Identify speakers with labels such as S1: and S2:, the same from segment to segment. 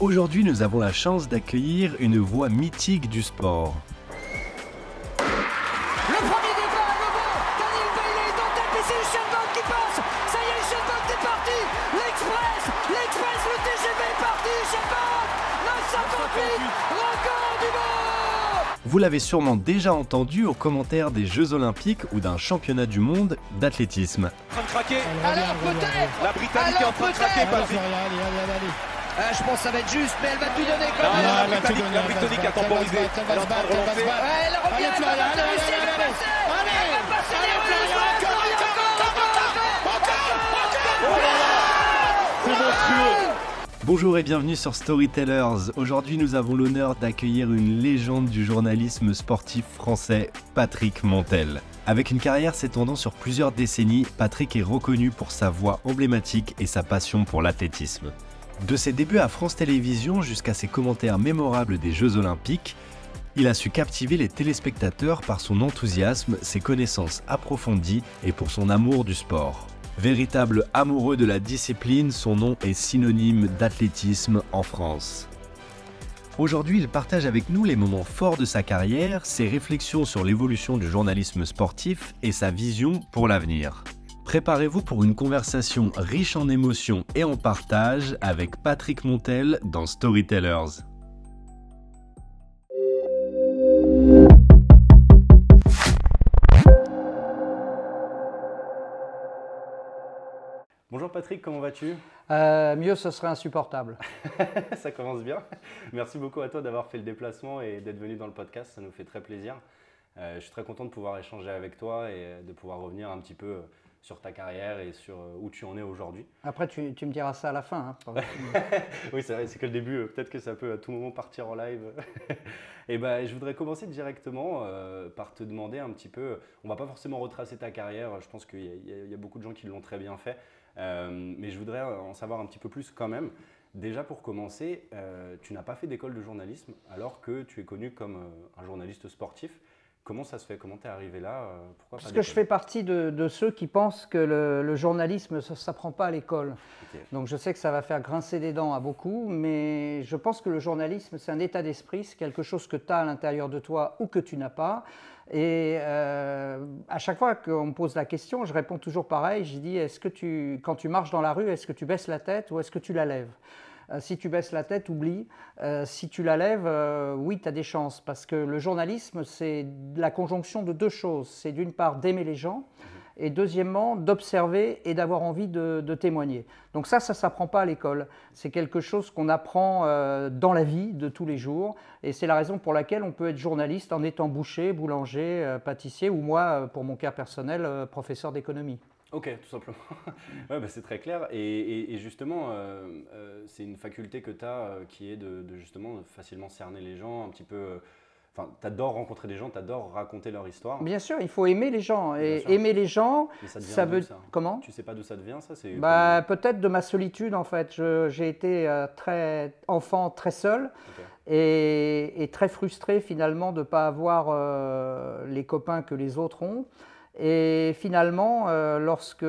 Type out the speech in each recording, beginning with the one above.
S1: Aujourd'hui, nous avons la chance d'accueillir une voix mythique du sport.
S2: Le premier départ à nouveau, Daniel Bailey est en tête et c'est Usain Bolt qui passe. Ça y est, Usain Bolt est parti. L'Express, le TGV est parti. Usain Bolt, 958, record du monde.
S1: Vous l'avez sûrement déjà entendu aux commentaires des Jeux Olympiques ou d'un championnat du monde d'athlétisme.
S3: En train de craquer.
S2: Alors peut-être.
S3: La Britannique est en train de craquer, Patrick.
S2: Je pense que ça va être juste, mais elle va tout donner quand
S3: Non,
S2: même.
S3: la Britannique a temporisé. Elle est en train de relancer.
S2: Elle revient, elle va réussir à passer. Elle va passer les Russes.
S3: C'est monstrueux.
S1: Bonjour et bienvenue sur Storytellers. Aujourd'hui, nous avons l'honneur d'accueillir une légende du journalisme sportif français, Patrick Montel. Avec une carrière s'étendant sur plusieurs décennies, Patrick est reconnu pour sa voix emblématique et sa passion pour l'athlétisme. De ses débuts à France Télévisions jusqu'à ses commentaires mémorables des Jeux Olympiques, il a su captiver les téléspectateurs par son enthousiasme, ses connaissances approfondies et pour son amour du sport. Véritable amoureux de la discipline, son nom est synonyme d'athlétisme en France. Aujourd'hui, il partage avec nous les moments forts de sa carrière, ses réflexions sur l'évolution du journalisme sportif et sa vision pour l'avenir. Préparez-vous pour une conversation riche en émotions et en partage avec Patrick Montel dans Storytellers. Bonjour Patrick, comment vas-tu?
S4: Mieux, ce serait insupportable.
S1: Ça commence bien. Merci beaucoup à toi d'avoir fait le déplacement et d'être venu dans le podcast, ça nous fait très plaisir. Je suis très content de pouvoir échanger avec toi et de pouvoir revenir un petit peu sur ta carrière et sur où tu en es aujourd'hui.
S4: Après, tu me diras ça à la fin. Hein.
S1: Oui, c'est vrai, c'est que le début. Peut-être que ça peut à tout moment partir en live. Et ben, je voudrais commencer directement par te demander un petit peu. On va pas forcément retracer ta carrière. Je pense qu'il y a beaucoup de gens qui l'ont très bien fait. Mais je voudrais en savoir un petit peu plus quand même. Déjà pour commencer, tu n'as pas fait d'école de journalisme alors que tu es connu comme un journaliste sportif. Comment ça se fait? Comment tu es arrivé là? Pourquoi
S4: Parce que je fais partie de ceux qui pensent que le journalisme, ça ne s'apprend pas à l'école. Okay. Donc je sais que ça va faire grincer des dents à beaucoup, mais je pense que le journalisme, c'est un état d'esprit, c'est quelque chose que tu as à l'intérieur de toi ou que tu n'as pas. Et à chaque fois qu'on me pose la question, je réponds toujours pareil, je dis, quand tu marches dans la rue, est-ce que tu baisses la tête ou est-ce que tu la lèves? Si tu baisses la tête, oublie. Si tu la lèves, oui, tu as des chances. Parce que le journalisme, c'est la conjonction de deux choses. C'est d'une part d'aimer les gens et deuxièmement d'observer et d'avoir envie de témoigner. Donc ça ne s'apprend pas à l'école. C'est quelque chose qu'on apprend dans la vie de tous les jours. Et c'est la raison pour laquelle on peut être journaliste en étant boucher, boulanger, pâtissier ou moi, pour mon cas personnel, professeur d'économie.
S1: Ok, tout simplement. Ouais, bah, c'est très clair. Et justement, c'est une faculté que tu as qui est de justement facilement cerner les gens, un petit peu. Enfin, tu adores rencontrer des gens, tu adores raconter leur histoire.
S4: Bien sûr, il faut aimer les gens. Et aimer les gens,
S1: ça veut. Ça.
S4: Comment?
S1: Tu sais pas d'où ça devient, ça?
S4: Peut-être de ma solitude, en fait. J'ai été enfant très seul. Okay. Et très frustré finalement de ne pas avoir les copains que les autres ont. Et finalement, lorsque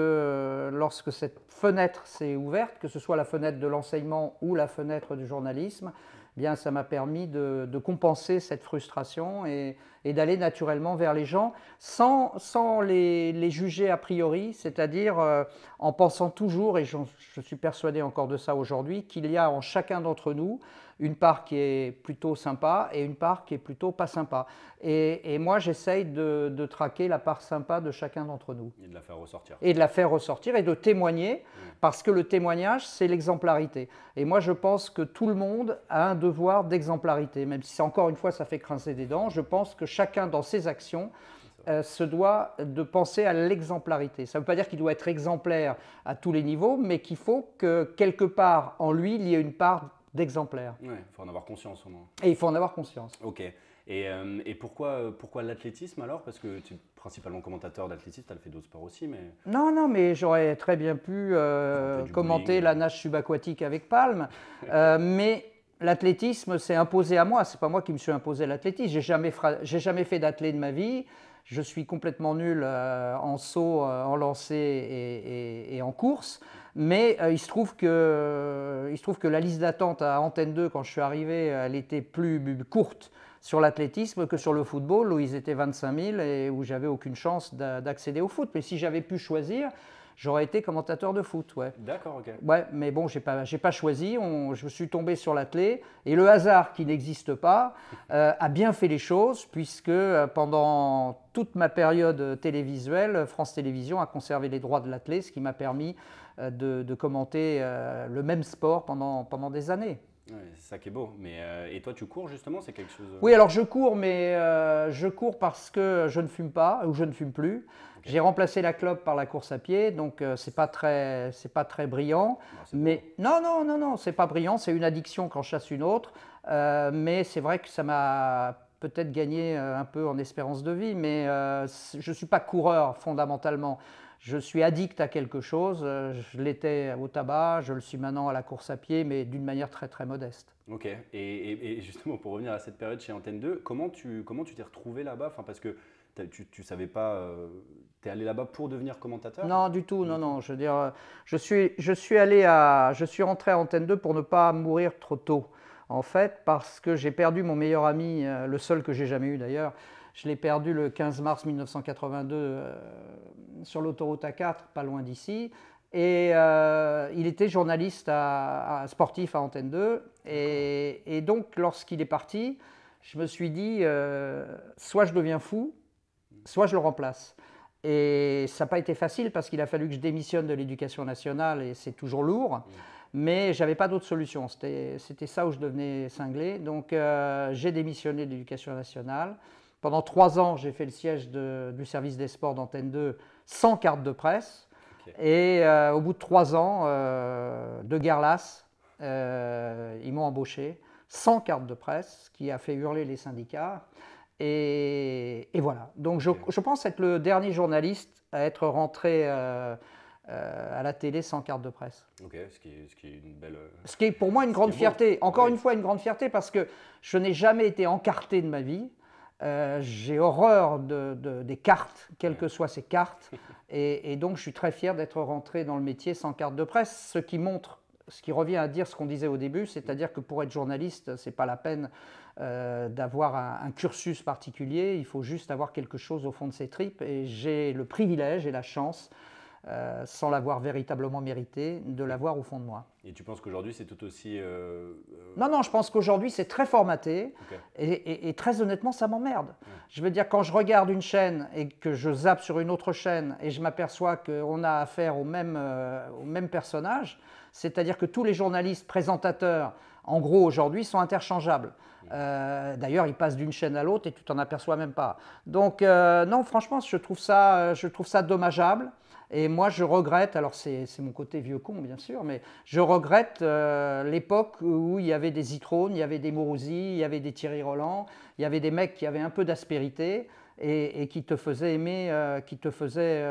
S4: cette fenêtre s'est ouverte, que ce soit la fenêtre de l'enseignement ou la fenêtre du journalisme, eh bien, ça m'a permis de compenser cette frustration et d'aller naturellement vers les gens sans les juger a priori, c'est-à-dire en pensant toujours, et je suis persuadé encore de ça aujourd'hui, qu'il y a en chacun d'entre nous une part qui est plutôt sympa et une part qui est plutôt pas sympa. Et moi, j'essaye de traquer la part sympa de chacun d'entre nous.
S1: Et de la faire ressortir.
S4: Et de la faire ressortir et de témoigner, parce que le témoignage, c'est l'exemplarité. Et moi, je pense que tout le monde a un devoir d'exemplarité, même si encore une fois, ça fait grincer des dents. Je pense que chacun, dans ses actions, se doit de penser à l'exemplarité. Ça ne veut pas dire qu'il doit être exemplaire à tous les niveaux, mais qu'il faut que quelque part en lui, il y ait une part d'exemplaire.
S1: Oui, il faut en avoir conscience au moins.
S4: Et il faut en avoir conscience.
S1: Ok. Et pourquoi l'athlétisme alors? Parce que tu es principalement commentateur d'athlétisme, tu as fait d'autres sports aussi, mais...
S4: Non, mais j'aurais très bien pu commenter la nage subaquatique avec Palme, mais l'athlétisme s'est imposé à moi. C'est pas moi qui me suis imposé l'athlétisme. J'ai jamais fait d'athlé de ma vie. Je suis complètement nul en saut, en lancer et en course. Mais il se trouve que la liste d'attente à Antenne 2, quand je suis arrivé, elle était plus courte sur l'athlétisme que sur le football, où ils étaient 25 000 et où j'avais aucune chance d'accéder au foot. Mais si j'avais pu choisir, j'aurais été commentateur de foot. Ouais.
S1: D'accord, ok.
S4: Ouais, mais bon, j'ai pas choisi. Je suis tombé sur l'athlé. Et le hasard, qui n'existe pas, a bien fait les choses, puisque pendant toute ma période télévisuelle, France Télévisions a conservé les droits de l'athlé, ce qui m'a permis de commenter le même sport pendant des années.
S1: Ouais, c'est ça qui est beau. Mais, et toi, tu cours justement, c'est quelque chose…
S4: Oui, alors je cours, mais je cours parce que je ne fume pas ou je ne fume plus. Okay. J'ai remplacé la clope par la course à pied, donc c'est pas très brillant. Mais non, c'est pas brillant, c'est une addiction quand je chasse une autre. Mais c'est vrai que ça m'a peut-être gagné un peu en espérance de vie, mais je ne suis pas coureur fondamentalement. Je suis addict à quelque chose, je l'étais au tabac, je le suis maintenant à la course à pied, mais d'une manière très très modeste.
S1: Ok, et justement pour revenir à cette période chez Antenne 2, comment tu t'es retrouvé là-bas, enfin, parce que tu savais pas, tu es allé là-bas pour devenir commentateur?
S4: Non, du tout, non, je veux dire, je suis rentré à Antenne 2 pour ne pas mourir trop tôt, en fait, parce que j'ai perdu mon meilleur ami, le seul que j'ai jamais eu d'ailleurs. Je l'ai perdu le 15 mars 1982 sur l'autoroute A4, pas loin d'ici. Et il était journaliste sportif à Antenne 2. Et donc, lorsqu'il est parti, je me suis dit, soit je deviens fou, soit je le remplace. Et ça n'a pas été facile parce qu'il a fallu que je démissionne de l'Éducation nationale et c'est toujours lourd. Mais je n'avais pas d'autre solution. C'était ça où je devenais cinglé. Donc, j'ai démissionné de l'Éducation nationale. Pendant 3 ans, j'ai fait le siège du service des sports d'Antenne 2 sans carte de presse. Okay. Et au bout de 3 ans de guerre lasse, ils m'ont embauché sans carte de presse, ce qui a fait hurler les syndicats. Et voilà. Donc je pense être le dernier journaliste à être rentré à la télé sans carte de presse.
S1: Ok, ce qui est une belle…
S4: Ce qui est pour moi une grande fierté. Encore une fois, une grande fierté parce que je n'ai jamais été encarté de ma vie. J'ai horreur des cartes, quelles que soient ces cartes, et donc je suis très fier d'être rentré dans le métier sans carte de presse, ce qui revient à dire ce qu'on disait au début, c'est-à-dire que pour être journaliste, ce n'est pas la peine d'avoir un cursus particulier, il faut juste avoir quelque chose au fond de ses tripes, et j'ai le privilège et la chance, sans l'avoir véritablement mérité, de l'avoir au fond de moi.
S1: Et tu penses qu'aujourd'hui c'est tout aussi…
S4: Non, je pense qu'aujourd'hui c'est très formaté, okay. Et très honnêtement ça m'emmerde. Ouais. Je veux dire, quand je regarde une chaîne et que je zappe sur une autre chaîne et je m'aperçois qu'on a affaire au même personnage, c'est-à-dire que tous les journalistes présentateurs, en gros aujourd'hui, sont interchangeables. D'ailleurs, ils passent d'une chaîne à l'autre et tu t'en aperçois même pas. Donc non, franchement, je trouve ça dommageable. Et moi, je regrette, alors c'est mon côté vieux con, bien sûr, mais je regrette l'époque où il y avait des Zitrone, il y avait des Mourouzi, il y avait des Thierry Roland, il y avait des mecs qui avaient un peu d'aspérité et qui te faisaient aimer, qui te faisaient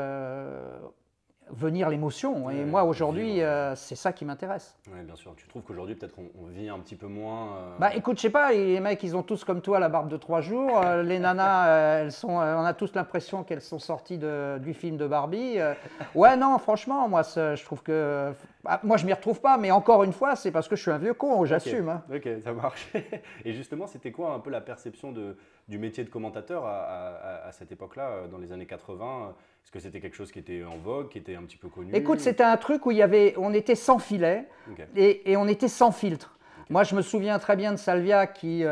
S4: venir l'émotion. Et moi, aujourd'hui, c'est ça qui m'intéresse.
S1: Oui, bien sûr. Tu trouves qu'aujourd'hui, peut-être on vit un petit peu moins…
S4: Bah écoute, je sais pas, les mecs, ils ont tous comme toi la barbe de 3 jours. Les nanas, on a tous l'impression qu'elles sont sorties du film de Barbie. Ouais, non, franchement, moi, je trouve que… moi, je m'y retrouve pas, mais encore une fois, c'est parce que je suis un vieux con, j'assume. Hein.
S1: Ok, ça marche. Et justement, c'était quoi un peu la perception du métier de commentateur à cette époque-là, dans les années 80 ? Est-ce que c'était quelque chose qui était en vogue, qui était un petit peu connu?
S4: Écoute, c'était un truc où on était sans filet et on était sans filtre. Okay. Moi, je me souviens très bien de Salvia qui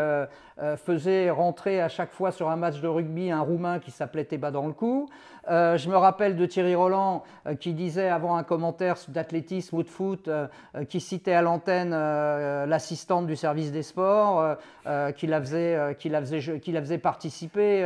S4: faisait rentrer à chaque fois sur un match de rugby un Roumain qui s'appelait Teba dans le cou. Je me rappelle de Thierry Roland qui disait avant un commentaire d'athlétisme ou de foot, qui citait à l'antenne l'assistante du service des sports, qui la faisait participer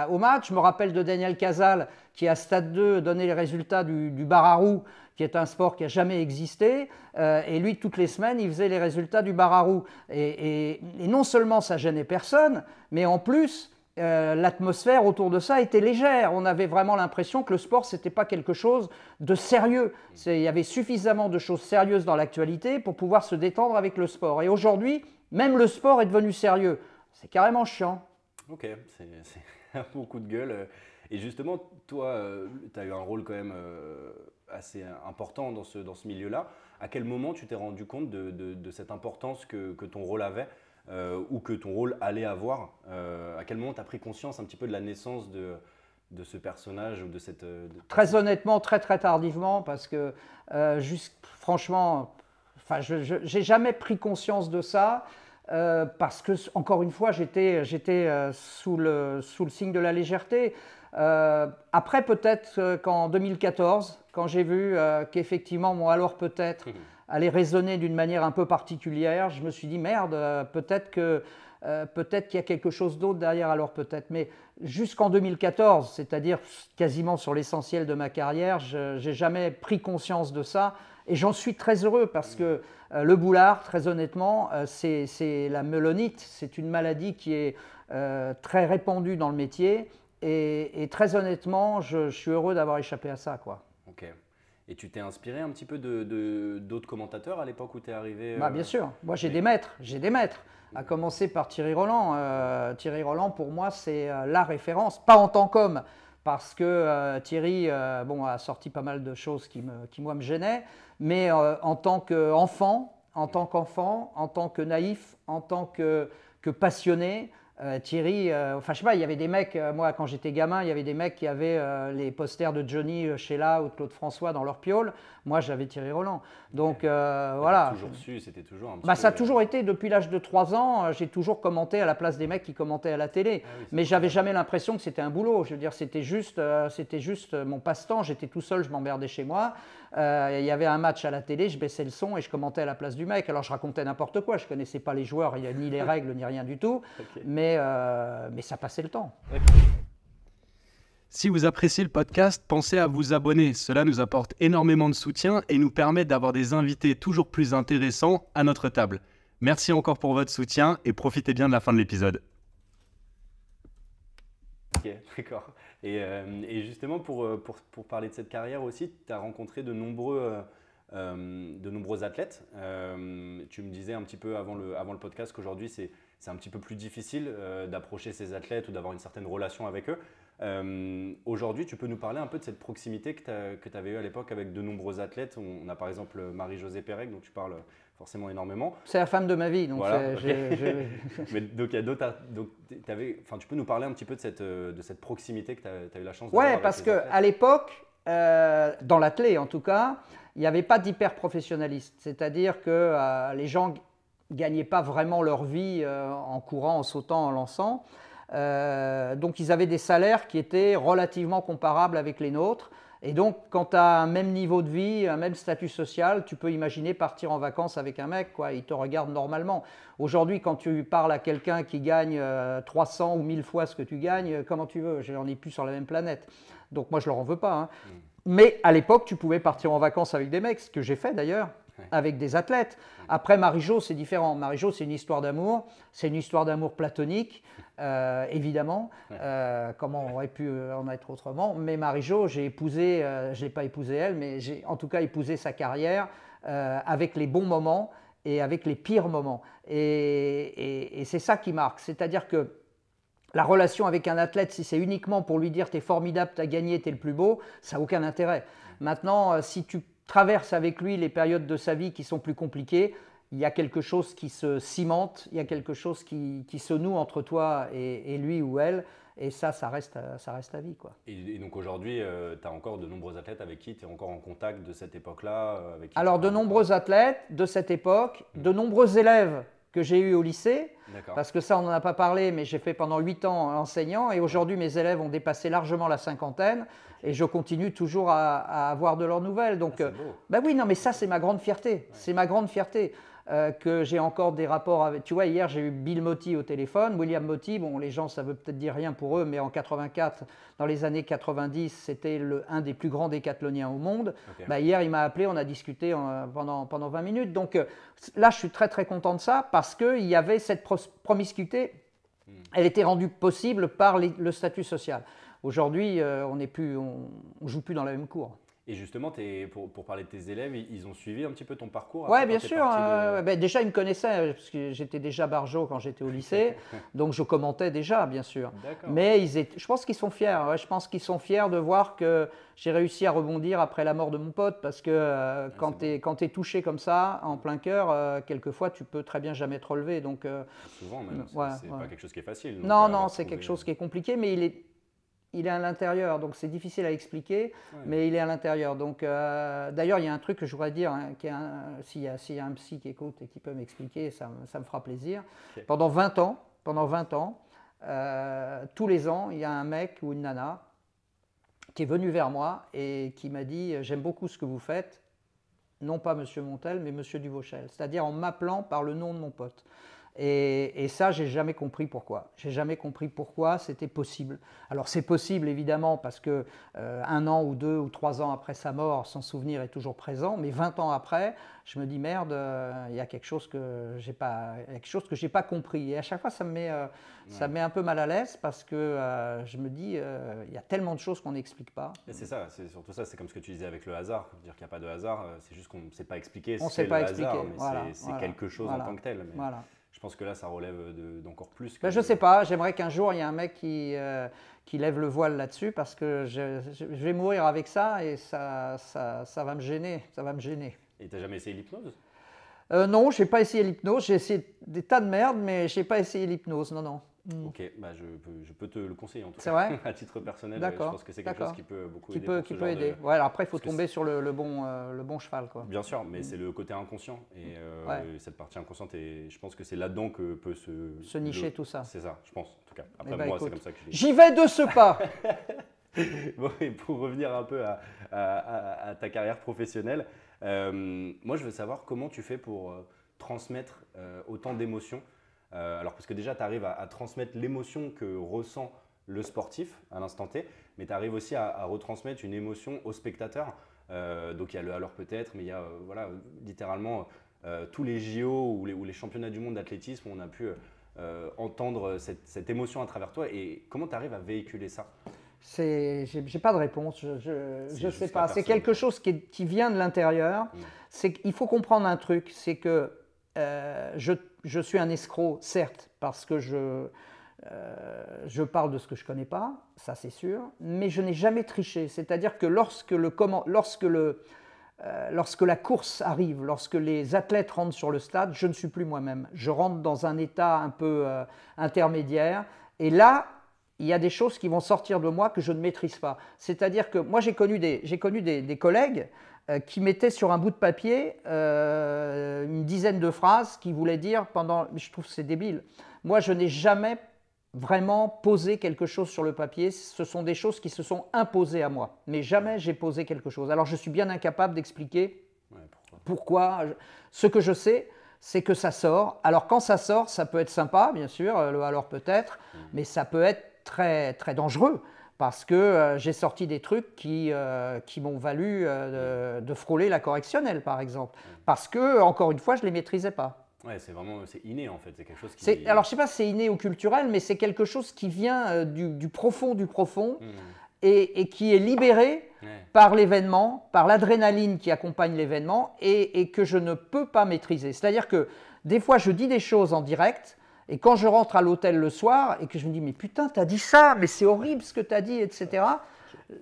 S4: au match. Je me rappelle de Daniel Casal qui à Stade 2 donnait les résultats du bar à roues, qui est un sport qui n'a jamais existé, et lui, toutes les semaines, il faisait les résultats du bar à roues. Et non seulement ça gênait personne, mais en plus, l'atmosphère autour de ça était légère. On avait vraiment l'impression que le sport, ce n'était pas quelque chose de sérieux. Il y avait suffisamment de choses sérieuses dans l'actualité pour pouvoir se détendre avec le sport. Et aujourd'hui, même le sport est devenu sérieux. C'est carrément chiant.
S1: Ok,
S5: un bon coup de gueule. Et justement, toi, tu as eu un rôle quand même assez important dans ce milieu-là. À quel moment tu t'es rendu compte de cette importance que ton rôle avait ou que ton rôle allait avoir? À quel moment tu as pris conscience un petit peu de la naissance de ce personnage ou de cette…
S4: Très honnêtement, très tardivement, parce que franchement, enfin, je n'ai jamais pris conscience de ça. Parce que, encore une fois, j'étais sous le signe de la légèreté. Après, peut-être qu'en 2014, quand j'ai vu qu'effectivement mon alors peut-être allait résonner d'une manière un peu particulière, je me suis dit merde, peut-être qu'il y a quelque chose d'autre derrière alors peut-être. Mais jusqu'en 2014, c'est-à-dire quasiment sur l'essentiel de ma carrière, je n'ai jamais pris conscience de ça. Et j'en suis très heureux parce que le boulard, très honnêtement, c'est la mélonite. C'est une maladie qui est très répandue dans le métier. Et très honnêtement, je suis heureux d'avoir échappé à ça, quoi.
S5: Ok. Et tu t'es inspiré un petit peu d'autres commentateurs à l'époque où tu es arrivé
S4: Bah, bien sûr. Moi, j'ai des maîtres. À commencer par Thierry Roland. Thierry Roland, pour moi, c'est la référence. Pas en tant qu'homme, parce que Thierry a sorti pas mal de choses qui moi, me gênaient. Mais en tant qu'enfant, en tant que naïf, en tant que passionné, Thierry, enfin je sais pas, il y avait des mecs, moi quand j'étais gamin, il y avait des mecs qui avaient les posters de Johnny Sheila ou de Claude François dans leur piole. Moi j'avais Thierry Roland. Donc voilà.
S5: Toujours su, c'était toujours un petit
S4: bah,
S5: peu…
S4: ça a toujours été, depuis l'âge de 3 ans, j'ai toujours commenté à la place des mecs qui commentaient à la télé.
S5: Ah oui,
S4: mais j'avais jamais l'impression que c'était un boulot. Je veux dire, c'était juste mon passe-temps. J'étais tout seul, je m'emmerdais chez moi. Il y avait un match à la télé, je baissais le son et je commentais à la place du mec. Alors je racontais n'importe quoi, je ne connaissais pas les joueurs, ni les règles, ni rien du tout.
S5: Okay.
S4: Mais ça passait le temps.
S5: Okay.
S1: Si vous appréciez le podcast, pensez à vous abonner. Cela nous apporte énormément de soutien et nous permet d'avoir des invités toujours plus intéressants à notre table. Merci encore pour votre soutien et profitez bien de la fin de l'épisode.
S5: Ok, d'accord. Et justement, pour parler de cette carrière aussi, tu as rencontré de nombreux athlètes. Tu me disais un petit peu avant le podcast qu'aujourd'hui, c'est un petit peu plus difficile d'approcher ces athlètes ou d'avoir une certaine relation avec eux. Aujourd'hui, tu peux nous parler un peu de cette proximité que tu avais eue à l'époque avec de nombreux athlètes. On a par exemple Marie-Josée Pérec, dont tu parles forcément énormément.
S4: C'est la femme de ma vie. Donc
S5: voilà, Mais donc, il y a d'autres. Tu peux nous parler un petit peu de cette proximité que tu as eu la chance d'avoir.
S4: Ouais, parce qu'à l'époque, dans l'athlé en tout cas, il n'y avait pas d'hyper-professionnalisme. C'est-à-dire que les gens ne gagnaient pas vraiment leur vie en courant, en sautant, en lançant. Donc ils avaient des salaires qui étaient relativement comparables avec les nôtres. Et donc quand tu as un même niveau de vie, un même statut social, tu peux imaginer partir en vacances avec un mec, quoi. Il te regarde normalement. Aujourd'hui, quand tu parles à quelqu'un qui gagne 300 ou 1000 fois ce que tu gagnes, comment tu veux? On n'est plus sur la même planète. Donc moi je leur en veux pas, hein. Mais à l'époque, tu pouvais partir en vacances avec des mecs, ce que j'ai fait d'ailleurs, avec des athlètes. Après, Marie-Jo, c'est différent. Marie-Jo, c'est une histoire d'amour. C'est une histoire d'amour platonique, évidemment. Comment on aurait pu en être autrement. Mais Marie-Jo, j'ai épousé, je ne l'ai pas épousé elle, mais j'ai en tout cas épousé sa carrière avec les bons moments et avec les pires moments. Et c'est ça qui marque. C'est-à-dire que la relation avec un athlète, si c'est uniquement pour lui dire « t'es formidable, t'as gagné, t'es le plus beau », ça n'a aucun intérêt. Maintenant, si tu traverses avec lui les périodes de sa vie qui sont plus compliquées, il y a quelque chose qui se cimente, il y a quelque chose qui se noue entre toi et lui ou elle, et ça reste à vie, quoi.
S5: Et donc aujourd'hui, tu as encore de nombreux athlètes avec qui tu es encore en contact de cette époque-là
S4: Alors de nombreux athlètes de cette époque, de nombreux élèves que j'ai eus au lycée, parce que ça on n'en a pas parlé, mais j'ai fait pendant 8 ans enseignant, et aujourd'hui mes élèves ont dépassé largement la cinquantaine, et je continue toujours à avoir de leurs nouvelles. Donc, bah oui, non, mais ça c'est ma grande fierté, ouais. C'est ma grande fierté. Que j'ai encore des rapports avec… Tu vois, hier, j'ai eu Bill Moty au téléphone. William Moty, bon, les gens, ça veut peut-être dire rien pour eux, mais en 84, dans les années 90, c'était un des plus grands décathloniens au monde. Okay. Bah, hier, il m'a appelé, on a discuté pendant 20 minutes. Donc là, je suis très, très content de ça parce qu'il y avait cette promiscuité. Elle était rendue possible par le statut social. Aujourd'hui, on ne joue plus dans la même cour.
S5: Et justement, pour parler de tes élèves, ils ont suivi un petit peu ton parcours?
S4: Oui,
S5: après,
S4: bien
S5: quand t'es
S4: sûr.
S5: parti de-
S4: Ben, déjà, ils me connaissaient, parce que j'étais déjà barjo quand j'étais au lycée. Donc, je commentais déjà, bien sûr.
S5: D'accord.
S4: Mais je pense qu'ils sont fiers. Ouais, je pense qu'ils sont fiers de voir que j'ai réussi à rebondir après la mort de mon pote. Parce que quand tu es touché comme ça, en plein cœur, quelquefois, tu peux très bien jamais te relever. Donc,
S5: Souvent même,
S4: ouais,
S5: c'est
S4: ouais.
S5: pas quelque chose qui est facile. Donc,
S4: non,
S5: avoir
S4: non, c'est
S5: trouvé-
S4: quelque chose qui est compliqué, mais il est à l'intérieur, donc c'est difficile à expliquer,
S5: Ouais.
S4: mais il est à l'intérieur. Donc, d'ailleurs, il y a un truc que je voudrais dire, hein, s'il y a un psy qui écoute et qui peut m'expliquer, ça me fera plaisir.
S5: Ok.
S4: Pendant 20 ans, tous les ans, il y a un mec ou une nana qui est venu vers moi et qui m'a dit « J'aime beaucoup ce que vous faites, non pas Monsieur Montel, mais Monsieur Duvauchel », c'est-à-dire en m'appelant par le nom de mon pote. Et ça, j'ai jamais compris pourquoi. J'ai jamais compris pourquoi c'était possible. Alors c'est possible évidemment parce que 1 an ou 2 ou 3 ans après sa mort, son souvenir est toujours présent. Mais 20 ans après, je me dis merde, il y a quelque chose que j'ai pas compris. Et à chaque fois, ça me met un peu mal à l'aise parce que je me dis il y a tellement de choses qu'on n'explique pas.
S5: Et c'est ça, c'est surtout ça, c'est comme ce que tu disais avec le hasard. Dire qu'il n'y a pas de hasard, c'est juste qu'on ne sait pas expliquer.
S4: On
S5: C'est
S4: sait pas
S5: le
S4: expliquer.
S5: hasard, mais
S4: Voilà,
S5: c'est
S4: voilà,
S5: quelque chose
S4: voilà,
S5: en tant que tel. Mais
S4: voilà.
S5: je pense que là, ça relève d'encore plus. Que
S4: Ben, je sais pas, j'aimerais qu'un jour il y ait un mec qui lève le voile là-dessus parce que je vais mourir avec ça et ça va me gêner, ça va me gêner.
S5: Et t'as jamais essayé l'hypnose?
S4: Non, j'ai pas essayé l'hypnose, j'ai essayé des tas de merde, mais j'ai pas essayé l'hypnose, non, non.
S5: Ok, bah je peux te le conseiller en tout
S4: C'est
S5: cas.
S4: vrai?
S5: À titre personnel, je
S4: D'accord,
S5: pense que c'est quelque chose
S4: d'accord.
S5: qui peut beaucoup
S4: Qui
S5: aider.
S4: peut,
S5: pour ce
S4: qui peut
S5: genre
S4: aider.
S5: de-
S4: Ouais, alors après, il faut
S5: Parce que
S4: tomber sur le bon cheval, quoi.
S5: Bien sûr, mais c'est le côté inconscient. Et
S4: Ouais.
S5: cette partie inconsciente, et je pense que c'est là-dedans que peut
S4: Se nicher tout ça.
S5: C'est ça, je pense, en tout cas. Après,
S4: Eh ben,
S5: moi, c'est
S4: écoute,
S5: comme ça que je l'ai.
S4: j'y vais de ce pas.
S5: Bon, et pour revenir un peu à ta carrière professionnelle, moi, je veux savoir comment tu fais pour transmettre autant d'émotions. Alors, parce que déjà, tu arrives à transmettre l'émotion que ressent le sportif à l'instant T, mais tu arrives aussi à retransmettre une émotion au spectateur. Donc, il y a le alors peut-être, mais il y a voilà, littéralement tous les JO ou les championnats du monde d'athlétisme où on a pu entendre cette émotion à travers toi. Et comment tu arrives à véhiculer ça?
S4: J'ai pas de réponse, je
S5: C'est
S4: sais
S5: juste
S4: pas.
S5: la
S4: C'est
S5: personne.
S4: quelque chose qui vient de l'intérieur. C'est qu'il faut comprendre un truc, c'est que je suis un escroc, certes, parce que je parle de ce que je connais pas, ça c'est sûr, mais je n'ai jamais triché. C'est-à-dire que lorsque la course arrive, lorsque les athlètes rentrent sur le stade, je ne suis plus moi-même. Je rentre dans un état un peu intermédiaire, et là, il y a des choses qui vont sortir de moi que je ne maîtrise pas. C'est-à-dire que moi, j'ai connu des collègues qui mettaient sur un bout de papier une dizaine de phrases qui voulaient dire pendant… Je trouve que c'est débile. Moi, je n'ai jamais vraiment posé quelque chose sur le papier. Ce sont des choses qui se sont imposées à moi. Mais jamais j'ai posé quelque chose. Alors, je suis bien incapable d'expliquer pourquoi. Ce que je sais, c'est que ça sort. Alors, quand ça sort, ça peut être sympa, bien sûr, alors peut-être, mais ça peut être très, très dangereux. Parce que j'ai sorti des trucs qui m'ont valu de frôler la correctionnelle, par exemple. Parce que, encore une fois, je ne les maîtrisais pas.
S5: Ouais, c'est inné en fait, c'est quelque chose qui…
S4: Alors, je ne sais pas si c'est inné ou culturel, mais c'est quelque chose qui vient du profond et qui est libéré par l'événement, par l'adrénaline qui accompagne l'événement et que je ne peux pas maîtriser. C'est-à-dire que des fois, je dis des choses en direct. Et quand je rentre à l'hôtel le soir et que je me dis « mais putain, t'as dit ça, mais c'est horrible ce que t'as dit, etc. »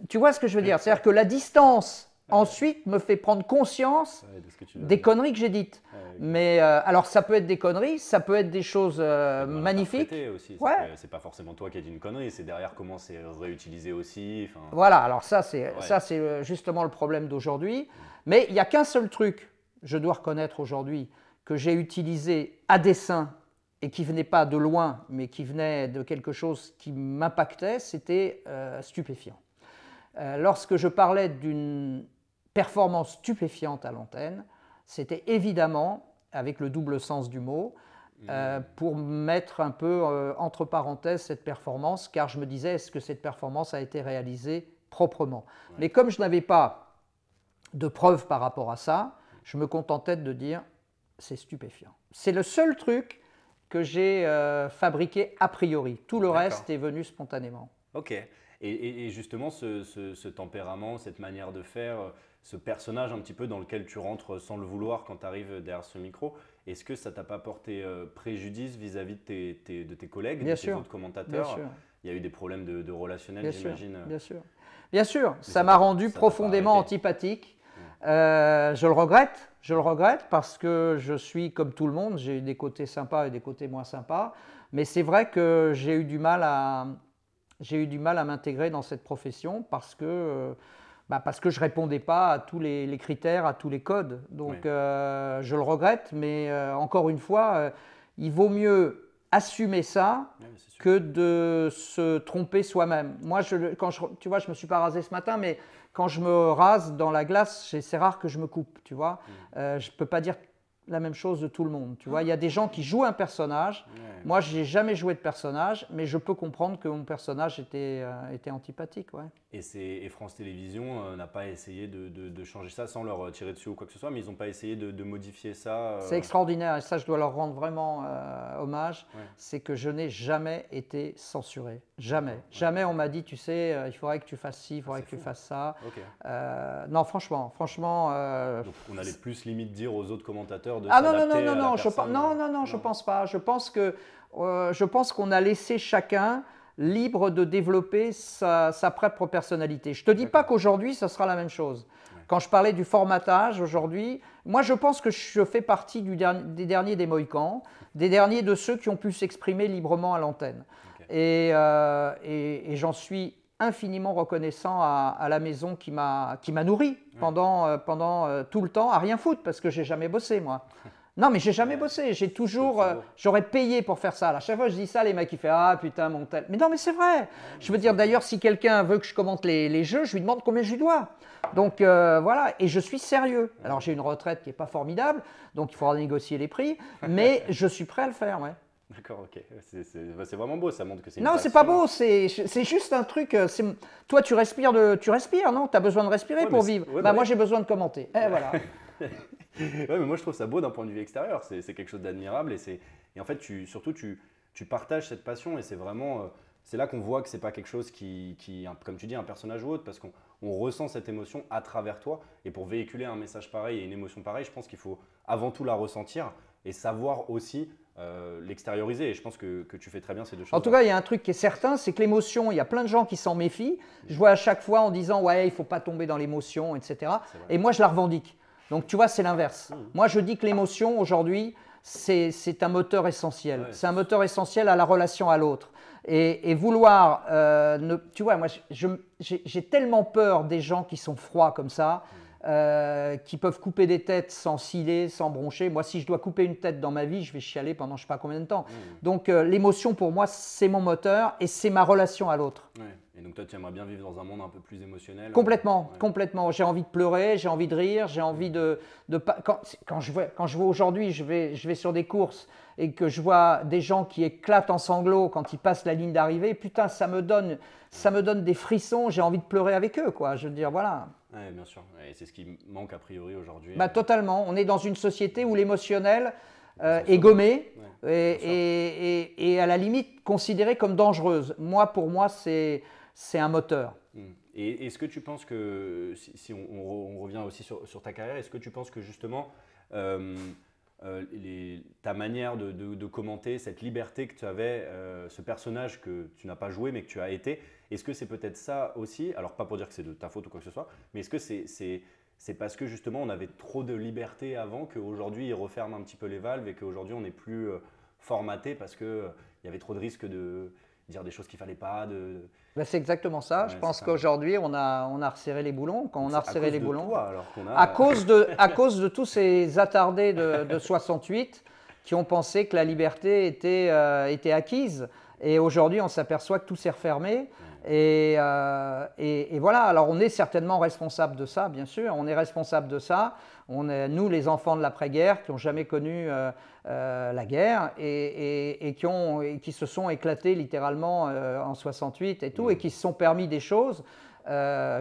S4: Tu vois ce que je veux dire? C'est-à-dire que la distance, ensuite, me fait prendre conscience des conneries que j'ai dites. Mais alors, ça peut être des conneries, ça peut être des choses magnifiques.
S5: Aussi.
S4: Ouais.
S5: C'est pas forcément toi qui as dit une connerie, c'est derrière comment c'est réutilisé aussi. Enfin…
S4: Voilà, alors ça, c'est justement le problème d'aujourd'hui. Mais il n'y a qu'un seul truc, je dois reconnaître aujourd'hui, que j'ai utilisé à dessein et qui venait pas de loin, mais qui venait de quelque chose qui m'impactait, c'était stupéfiant. Lorsque je parlais d'une performance stupéfiante à l'antenne, c'était évidemment, avec le double sens du mot, pour mettre un peu entre parenthèses cette performance, car je me disais, est-ce que cette performance a été réalisée proprement? Mais comme je n'avais pas de preuves par rapport à ça, je me contentais de dire, c'est stupéfiant. C'est le seul truc que j'ai fabriqué a priori. Tout le reste est venu spontanément.
S5: Ok. Et justement, ce tempérament, cette manière de faire, ce personnage un petit peu dans lequel tu rentres sans le vouloir quand tu arrives derrière ce micro, est-ce que ça t'a pas porté préjudice vis-à-vis de tes collègues,
S4: Bien
S5: de tes
S4: sûr.
S5: autres commentateurs?
S4: Bien sûr.
S5: Il y a eu des problèmes de relationnel,
S4: Bien sûr,
S5: j'imagine.
S4: bien sûr. Bien sûr,
S5: Mais
S4: ça m'a rendu
S5: ça t'a pas
S4: profondément
S5: arrêté.
S4: antipathique. Je le regrette parce que je suis comme tout le monde, j'ai des côtés sympas et des côtés moins sympas, mais c'est vrai que j'ai eu du mal à m'intégrer dans cette profession parce que je ne répondais pas à tous les critères, à tous les codes. Donc
S5: Oui.
S4: je le regrette, mais encore une fois, il vaut mieux assumer ça
S5: Ouais, c'est sûr.
S4: que de se tromper soi-même. Moi, tu vois, je ne me suis pas rasé ce matin, mais quand je me rase dans la glace, c'est rare que je me coupe, tu vois. Je ne peux pas dire la même chose de tout le monde, tu vois. Il y a des gens qui jouent un personnage.
S5: Ouais.
S4: Moi, je n'ai jamais joué de personnage, mais je peux comprendre que mon personnage était antipathique, ouais.
S5: Et France Télévisions n'a pas essayé de changer ça sans leur tirer dessus ou quoi que ce soit, mais ils n'ont pas essayé de modifier ça.
S4: C'est extraordinaire et ça, je dois leur rendre vraiment hommage.
S5: Ouais.
S4: C'est que je n'ai jamais été censuré. Jamais. Jamais on m'a dit, tu sais, il faudrait que tu fasses ci, il faudrait que tu fasses ça.
S5: Ok.
S4: Non, franchement.
S5: Donc on allait plus limite dire aux autres commentateurs de
S4: Ah non, non,
S5: s'adapter
S4: non,
S5: à
S4: non,
S5: la
S4: non,
S5: personne.
S4: je pense pas. Je pense qu'on a laissé chacun libre de développer sa propre personnalité. Je ne te dis pas qu'aujourd'hui, ça sera la même chose.
S5: Ouais.
S4: Quand je parlais du formatage aujourd'hui, moi je pense que je fais partie des derniers des Mohicans, des derniers de ceux qui ont pu s'exprimer librement à l'antenne.
S5: Ok.
S4: Et j'en suis infiniment reconnaissant à la maison qui m'a nourri pendant tout le temps, à rien foutre, parce que j'ai jamais bossé, moi. Non, mais j'ai jamais bossé. J'ai toujours,
S5: C'est beau.
S4: j'aurais payé pour faire ça. À chaque fois que je dis ça, les mecs ils font ah putain mon tel. Mais non, mais c'est vrai. Je veux dire d'ailleurs, si quelqu'un veut que je commente les jeux, je lui demande combien je lui dois. Donc voilà, et je suis sérieux. Alors j'ai une retraite qui est pas formidable, donc il faudra négocier les prix, mais je suis prêt à le faire, ouais.
S5: D'accord, ok. C'est vraiment beau, ça montre que c'est une
S4: Non, c'est
S5: passion.
S4: pas beau, c'est juste un truc. Toi, tu respires, non? Tu as besoin de respirer
S5: Ouais,
S4: pour
S5: mais
S4: vivre.
S5: ouais,
S4: Bah,
S5: bah
S4: moi,
S5: oui.
S4: j'ai besoin de commenter. Eh, voilà.
S5: Ouais, mais moi je trouve ça beau d'un point de vue extérieur. C'est quelque chose d'admirable et en fait, surtout, tu partages cette passion et c'est vraiment. C'est là qu'on voit que c'est pas quelque chose comme tu dis, un personnage ou autre, parce qu'on ressent cette émotion à travers toi. Et pour véhiculer un message pareil et une émotion pareille, je pense qu'il faut avant tout la ressentir et savoir aussi l'extérioriser. Et je pense que tu fais très bien ces deux choses.
S4: En tout cas, il y a un truc qui est certain, c'est que l'émotion, il y a plein de gens qui s'en méfient. Je vois à chaque fois en disant ouais, il faut pas tomber dans l'émotion, etc.
S5: C'est vrai.
S4: Et moi, je la revendique. Donc, tu vois, c'est l'inverse. Moi, je dis que l'émotion, aujourd'hui, c'est un moteur essentiel.
S5: Ouais,
S4: C'est un moteur essentiel à la relation à l'autre. Et vouloir, tu vois, moi, j'ai tellement peur des gens qui sont froids comme ça, qui peuvent couper des têtes sans sciller, sans broncher. Moi, si je dois couper une tête dans ma vie, je vais chialer pendant je ne sais pas combien de temps. Donc, l'émotion, pour moi, c'est mon moteur et c'est ma relation à l'autre.
S5: Ouais. Et donc toi, tu aimerais bien vivre dans un monde un peu plus émotionnel.
S4: Complètement,
S5: Ouais.
S4: complètement. J'ai envie de pleurer, j'ai envie de rire, j'ai envie de pas. Quand je vois aujourd'hui, je vais sur des courses et que je vois des gens qui éclatent en sanglots quand ils passent la ligne d'arrivée, putain, ça me donne des frissons. J'ai envie de pleurer avec eux, quoi. Je veux dire, voilà.
S5: Ouais, bien sûr. Et c'est ce qui manque a priori aujourd'hui.
S4: Bah, totalement. On est dans une société où l'émotionnel
S5: Ça
S4: est
S5: sauve.
S4: gommé
S5: Ouais,
S4: et à la limite considéré comme dangereuse. Moi, pour moi, c'est un moteur.
S5: Et est-ce que tu penses que, si on revient aussi sur ta carrière, est-ce que tu penses que justement ta manière de commenter, cette liberté que tu avais, ce personnage que tu n'as pas joué mais que tu as été, est-ce que c'est peut-être ça aussi, alors pas pour dire que c'est de ta faute ou quoi que ce soit, mais est-ce que c'est parce que justement on avait trop de liberté avant qu'aujourd'hui ils referment un petit peu les valves et qu'aujourd'hui on n'est plus formaté parce qu'il y avait trop de risques de dire des choses qu'il ne fallait pas
S4: Ben, c'est exactement ça.
S5: Ouais,
S4: Je pense
S5: c'est ça.
S4: qu'aujourd'hui, on a resserré les boulons. Quand on a resserré les boulons,
S5: alors qu'on a,
S4: à cause de tous ces attardés de 68 qui ont pensé que la liberté était acquise. Et aujourd'hui, on s'aperçoit que tout s'est refermé. Et voilà, alors on est certainement responsable de ça, bien sûr. On est responsable de ça. On est, nous, les enfants de l'après-guerre, qui n'ont jamais connu la guerre et qui se sont éclatés littéralement en 68 et tout, et qui se sont permis des choses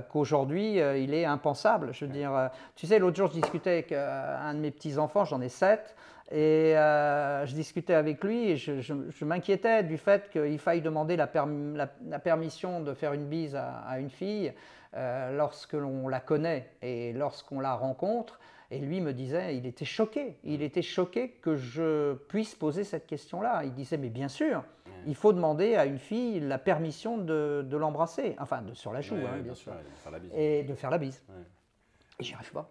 S4: qu'aujourd'hui, il est impensable. Je veux dire, tu sais, l'autre jour, je discutais avec un de mes petits-enfants, j'en ai 7. Et je discutais avec lui et je m'inquiétais du fait qu'il faille demander la permission de faire une bise à une fille lorsque l'on la connaît et lorsqu'on la rencontre. Et lui me disait, il était choqué que je puisse poser cette question-là. Il disait, mais bien sûr, il faut demander à une fille la permission de l'embrasser, enfin sur la joue, bien sûr, et de faire la bise. Ouais. Et j'y arrive pas.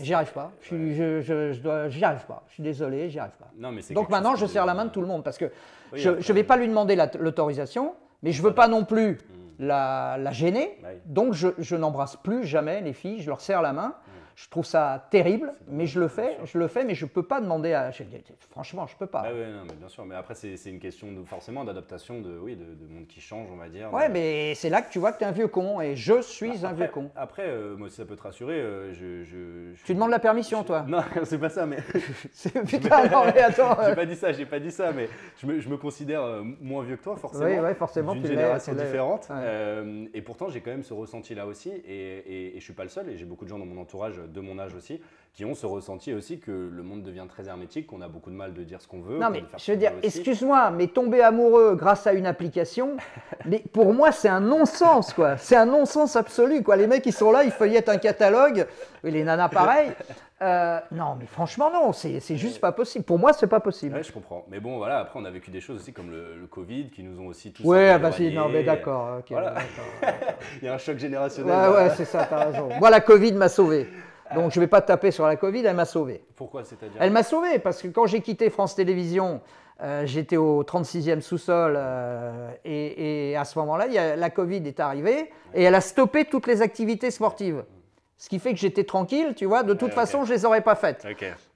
S4: J'y arrive pas. J'y arrive pas. Je suis désolé, j'y arrive pas.
S5: Non, mais
S4: donc maintenant, je serre la main de tout le monde parce que je ne vais pas lui demander l'autorisation, mais je ne veux pas non plus la gêner. Donc je n'embrasse plus jamais les filles, je leur serre la main. Je trouve ça terrible, mais je le fais, mais je ne peux pas demander à… Franchement, je ne peux pas.
S5: Ah oui, non, mais bien sûr, mais après, c'est une question forcément d'adaptation, de monde qui change, on va dire.
S4: Ouais, mais c'est là que tu vois que tu es un vieux con, et je suis un vieux con.
S5: Après, moi, si ça peut te rassurer,
S4: Tu demandes la permission, toi?
S5: Non, c'est pas ça, mais…
S4: Putain, non, mais attends.
S5: J'ai pas dit ça, mais je me considère moins vieux que toi, forcément.
S4: Oui, forcément.
S5: D'une génération différente. Ouais. Et pourtant, j'ai quand même ce ressenti-là aussi, et je ne suis pas le seul, et j'ai beaucoup de gens dans mon entourage de mon âge aussi, qui ont ce ressenti aussi que le monde devient très hermétique, qu'on a beaucoup de mal de dire ce qu'on veut.
S4: Non mais je veux dire, excuse-moi, mais tomber amoureux grâce à une application, mais pour moi c'est un non-sens quoi, c'est un non-sens absolu quoi. Les mecs ils sont là, ils feuillettent un catalogue, et les nanas pareil. Non mais franchement non, c'est juste pas possible. Pour moi c'est pas possible.
S5: Ouais, je comprends. Mais bon voilà, après on a vécu des choses aussi comme le Covid qui nous ont aussi tous.
S4: Ouais, bah si, non mais d'accord. Okay,
S5: voilà. Il y a un choc générationnel.
S4: Ouais, c'est ça, t'as raison. Moi la Covid m'a sauvé. Donc je ne vais pas taper sur la Covid, elle m'a sauvé.
S5: Pourquoi, c'est-à-dire?
S4: Elle m'a sauvé parce que quand j'ai quitté France Télévisions, j'étais au 36e sous-sol et à ce moment-là, la Covid est arrivée et elle a stoppé toutes les activités sportives. Ce qui fait que j'étais tranquille, tu vois, de toute façon, je ne les aurais pas faites.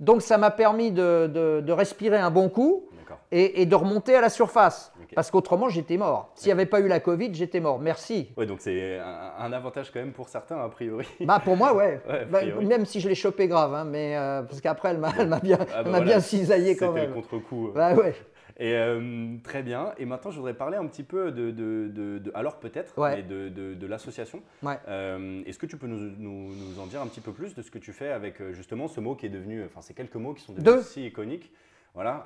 S4: Donc ça m'a permis de respirer un bon coup et de remonter à la surface. Parce qu'autrement, j'étais mort. S'il n'y avait pas eu la Covid, j'étais mort. Merci.
S5: Ouais, donc c'est un avantage quand même pour certains, a priori.
S4: Bah pour moi, ouais. Même si je l'ai chopé grave, hein, mais parce qu'après, elle m'a bien cisaillé quand même.
S5: C'était le contre-coup.
S4: Bah ouais.
S5: Et très bien. Et maintenant, je voudrais parler un petit peu alors peut-être, mais de l'association.
S4: Ouais.
S5: Est-ce que tu peux nous en dire un petit peu plus de ce que tu fais avec justement ce mot qui est devenu, enfin ces quelques mots qui sont devenus si iconiques. Voilà.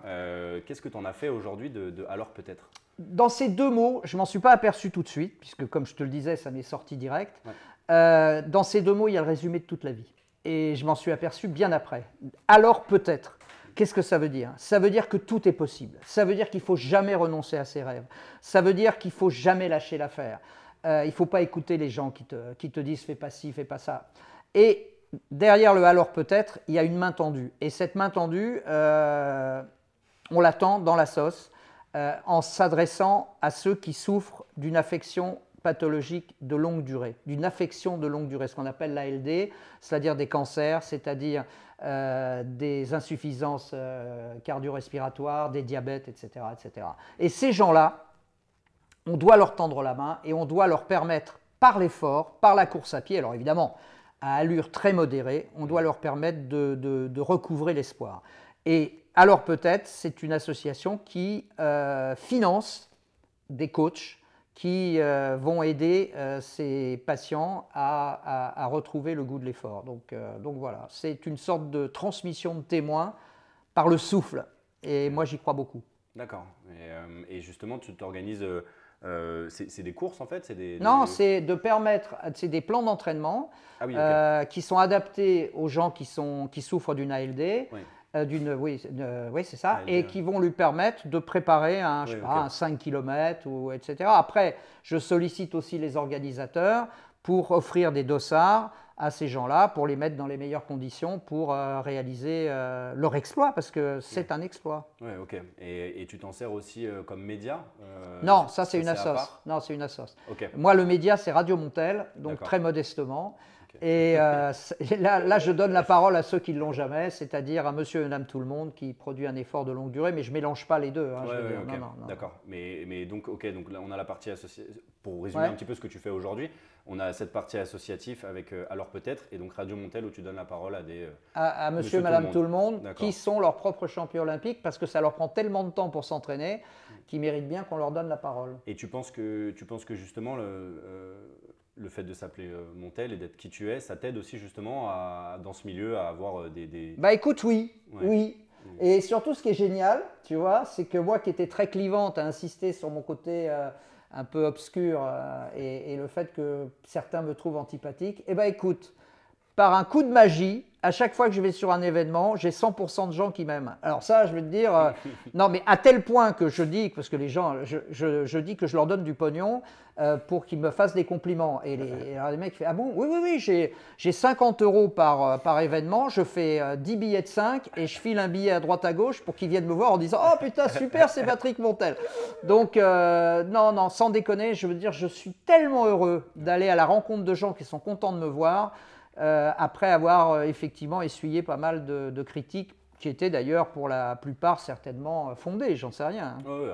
S5: Qu'est-ce que tu en as fait aujourd'hui de alors peut-être?
S4: Dans ces deux mots, je ne m'en suis pas aperçu tout de suite, puisque comme je te le disais, ça m'est sorti direct. Ouais. Dans ces deux mots, il y a le résumé de toute la vie. Et je m'en suis aperçu bien après. Alors peut-être. Qu'est-ce que ça veut dire? Ça veut dire que tout est possible. Ça veut dire qu'il ne faut jamais renoncer à ses rêves. Ça veut dire qu'il ne faut jamais lâcher l'affaire. Il ne faut pas écouter les gens qui te disent « fais pas ci, fais pas ça ». Et derrière le « alors peut-être », il y a une main tendue. Et cette main tendue, on l'attend dans la sauce en s'adressant à ceux qui souffrent d'une affection pathologique de longue durée, d'une affection de longue durée, ce qu'on appelle l'ALD, c'est-à-dire des cancers, c'est-à-dire des insuffisances cardio-respiratoires, des diabètes, etc., etc. Et ces gens-là, on doit leur tendre la main et on doit leur permettre, par l'effort, par la course à pied, alors évidemment, à allure très modérée, on doit leur permettre de recouvrer l'espoir. Et alors peut-être, c'est une association qui finance des coachs qui vont aider ces patients à retrouver le goût de l'effort. Donc voilà, c'est une sorte de transmission de témoins par le souffle. Et moi, j'y crois beaucoup.
S5: D'accord. Et justement, tu t'organises… c'est des courses en fait?
S4: Non, c'est de permettre, c'est des plans d'entraînement qui sont adaptés aux gens qui souffrent d'une ALD. Oui. Oui, c'est ça, et qui vont lui permettre de préparer un 5 km, etc. Après, je sollicite aussi les organisateurs pour offrir des dossards à ces gens-là, pour les mettre dans les meilleures conditions pour réaliser leur exploit, parce que c'est un exploit.
S5: Oui, ok. Et tu t'en sers aussi comme média?
S4: Non, ça c'est une assoce. Non, c'est une assoce. Okay. Moi, le média, c'est Radio Montel, donc très modestement. Et là, je donne la parole à ceux qui ne l'ont jamais, c'est-à-dire à monsieur et madame tout le monde qui produit un effort de longue durée, mais je ne mélange pas les deux. Hein,
S5: non. D'accord. Mais donc là, on a la partie associative. Pour résumer un petit peu ce que tu fais aujourd'hui, on a cette partie associative avec Alors peut-être, et donc Radio Montel où tu donnes la parole à des…
S4: à monsieur et madame tout le monde qui sont leurs propres champions olympiques parce que ça leur prend tellement de temps pour s'entraîner qu'ils méritent bien qu'on leur donne la parole.
S5: Et tu penses que justement… le fait de s'appeler Montel et d'être qui tu es, ça t'aide aussi justement dans ce milieu à avoir des…
S4: Bah écoute, oui. Et surtout, ce qui est génial, tu vois, c'est que moi qui étais très clivante à insister sur mon côté un peu obscur et le fait que certains me trouvent antipathique, eh ben écoute, par un coup de magie, à chaque fois que je vais sur un événement, j'ai 100% de gens qui m'aiment. Alors ça, je veux te dire, non mais à tel point que je dis, parce que les gens, je dis que je leur donne du pognon pour qu'ils me fassent des compliments. Alors les mecs font, ah bon, oui, oui, oui, j'ai 50 € par événement, je fais 10 billets de 5 et je file un billet à droite à gauche pour qu'ils viennent me voir en disant, oh putain, super, c'est Patrick Montel. Donc non, non, sans déconner, je veux dire, je suis tellement heureux d'aller à la rencontre de gens qui sont contents de me voir. Après avoir effectivement essuyé pas mal de critiques qui étaient d'ailleurs pour la plupart certainement fondées, j'en sais rien.
S5: Ouais,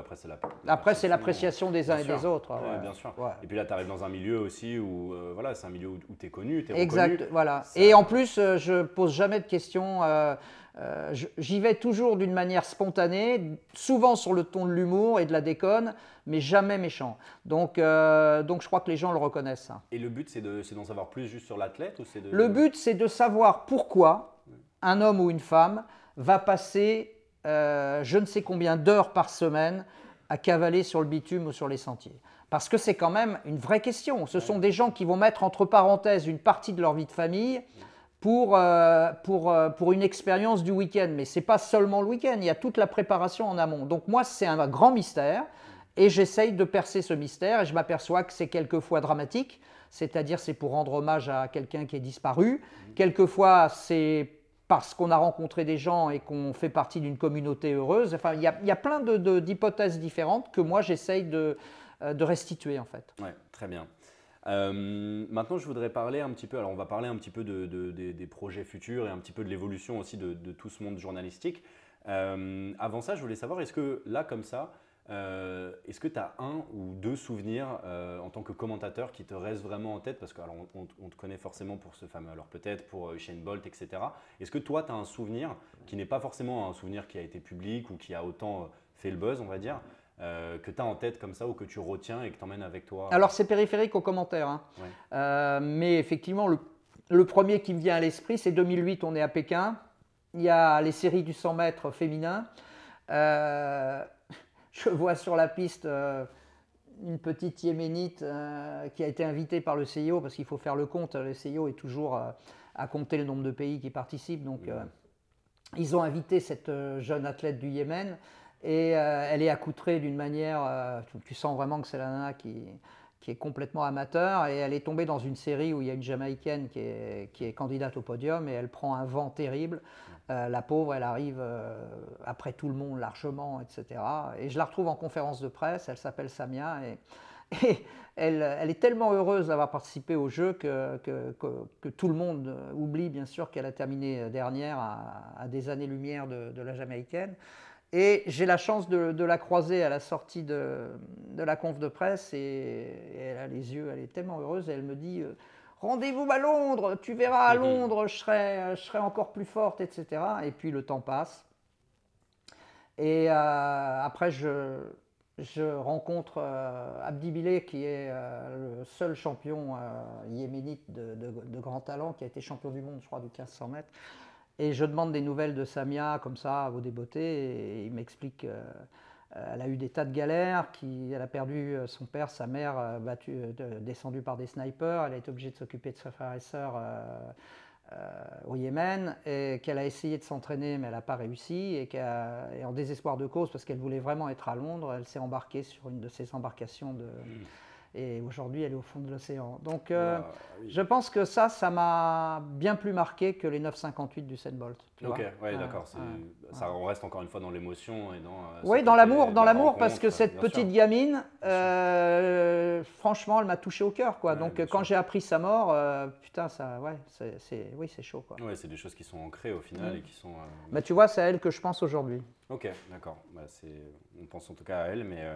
S4: Après, c'est l'appréciation des uns et des autres.
S5: Ouais, bien sûr.
S4: Ouais.
S5: Et puis là, tu arrives dans un milieu aussi où voilà, c'est un milieu où tu es connu, tu es
S4: exact,
S5: reconnu.
S4: voilà.
S5: Ça...
S4: Et en plus, je pose jamais de questions. J'y vais toujours d'une manière spontanée, souvent sur le ton de l'humour et de la déconne, mais jamais méchant. Donc je crois que les gens le reconnaissent. Ça.
S5: Et le but, c'est d'en savoir plus juste sur l'athlète ou c'est de...
S4: Le but, c'est de savoir pourquoi un homme ou une femme va passer je ne sais combien d'heures par semaine à cavaler sur le bitume ou sur les sentiers. Parce que c'est quand même une vraie question. Ce sont des gens qui vont mettre entre parenthèses une partie de leur vie de famille pour une expérience du week-end. Mais ce n'est pas seulement le week-end, il y a toute la préparation en amont. Donc moi, c'est un grand mystère et j'essaye de percer ce mystère et je m'aperçois que c'est quelquefois dramatique, c'est-à-dire c'est pour rendre hommage à quelqu'un qui est disparu. Quelquefois, c'est parce qu'on a rencontré des gens et qu'on fait partie d'une communauté heureuse. Enfin, il y a plein d'hypothèses différentes que moi, j'essaye de restituer en fait.
S5: Ouais, très bien. Maintenant, je voudrais parler un petit peu, alors on va parler un petit peu des projets futurs et un petit peu de l'évolution aussi de tout ce monde journalistique. Avant ça, je voulais savoir, est-ce que là, comme ça, est-ce que tu as un ou deux souvenirs en tant que commentateur qui te restent vraiment en tête? Parce qu'on te connaît forcément pour ce fameux, alors peut-être pour Usain Bolt, etc. Est-ce que toi, tu as un souvenir qui n'est pas forcément un souvenir qui a été public ou qui a autant fait le buzz, on va dire, que tu as en tête comme ça ou que tu retiens et que tu emmènes avec toi?
S4: Alors, c'est périphérique aux commentaires. Hein.
S5: Ouais.
S4: Mais effectivement, le premier qui me vient à l'esprit, c'est 2008, on est à Pékin. Il y a les séries du 100 mètres féminin. Je vois sur la piste une petite Yéménite qui a été invitée par le CIO, parce qu'il faut faire le compte. Le CIO est toujours à compter le nombre de pays qui participent. Donc, ils ont invité cette jeune athlète du Yémen. Et elle est accoutrée d'une manière, tu sens vraiment que c'est la nana qui est complètement amateur. Et elle est tombée dans une série où il y a une Jamaïcaine qui est candidate au podium et elle prend un vent terrible. La pauvre, elle arrive après tout le monde largement, etc. Et je la retrouve en conférence de presse, elle s'appelle Samia. Et elle est tellement heureuse d'avoir participé au jeu que tout le monde oublie bien sûr qu'elle a terminé dernière à des années-lumière de la Jamaïcaine. Et j'ai la chance de la croiser à la sortie de la conf de presse et elle a les yeux, elle est tellement heureuse et elle me dit rendez-vous à Londres, tu verras à Londres, je serai encore plus forte, etc. Et puis le temps passe. Et après, je rencontre Abdi Bile qui est le seul champion yéménite de grand talent qui a été champion du monde, je crois, du 1500 mètres. Et je demande des nouvelles de Samia, comme ça, à vos débeautés, et il m'explique qu'elle a eu des tas de galères, elle a perdu son père, sa mère, descendue par des snipers, elle a été obligée de s'occuper de ses frères et sœurs au Yémen, et qu'elle a essayé de s'entraîner, mais elle n'a pas réussi, et en désespoir de cause, parce qu'elle voulait vraiment être à Londres, elle s'est embarquée sur une de ces embarcations et aujourd'hui, elle est au fond de l'océan. Donc, oui. Je pense que ça m'a bien plus marqué que les 9,58 du Usain Bolt.
S5: Ok, ouais, d'accord. Ça, on reste encore une fois dans l'émotion et dans.
S4: Oui, dans l'amour, parce que cette petite gamine, franchement, elle m'a touché au cœur, quoi. Ouais, donc, quand j'ai appris sa mort, putain, ça, ouais, c'est chaud, quoi.
S5: Ouais, c'est des choses qui sont ancrées au final et qui sont.
S4: Bah, tu vois, c'est à elle que je pense aujourd'hui.
S5: Ok, d'accord. Bah, on pense en tout cas à elle, mais.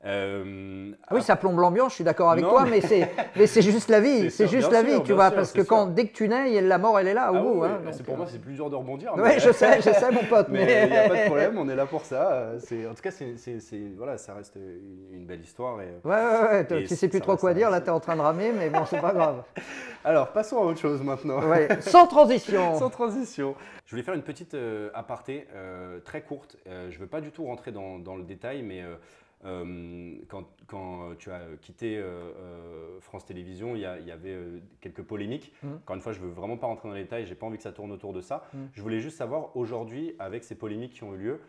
S4: Oui, ça plombe l'ambiance, je suis d'accord avec
S5: Non,
S4: toi, mais c'est juste la vie, c'est
S5: sûr,
S4: juste
S5: bien
S4: la vie,
S5: sûr,
S4: tu
S5: bien
S4: vois,
S5: sûr,
S4: parce
S5: c'est
S4: que
S5: sûr.
S4: dès que tu nais, la mort, elle est là, au
S5: Ah
S4: bout.
S5: oui,
S4: hein,
S5: c'est
S4: donc,
S5: pour moi, c'est plus dur de rebondir.
S4: Oui, je sais, mon pote,
S5: Mais il n'y a pas de problème, on est là pour ça. En tout cas, voilà, ça reste une belle histoire.
S4: Ouais,
S5: Et
S4: tu sais plus
S5: ça
S4: trop
S5: reste
S4: quoi dire, là,
S5: intéressant.
S4: tu es en train de ramer, mais bon, c'est pas grave.
S5: Alors, passons à autre chose maintenant.
S4: Ouais, sans transition.
S5: Sans transition. Je voulais faire une petite aparté très courte. Je ne veux pas du tout rentrer dans le détail, mais quand tu as quitté France Télévisions, il y avait quelques polémiques. Encore une fois, je ne veux vraiment pas rentrer dans les détails, je n'ai pas envie que ça tourne autour de ça. Je voulais juste savoir aujourd'hui, avec ces polémiques qui ont eu lieu,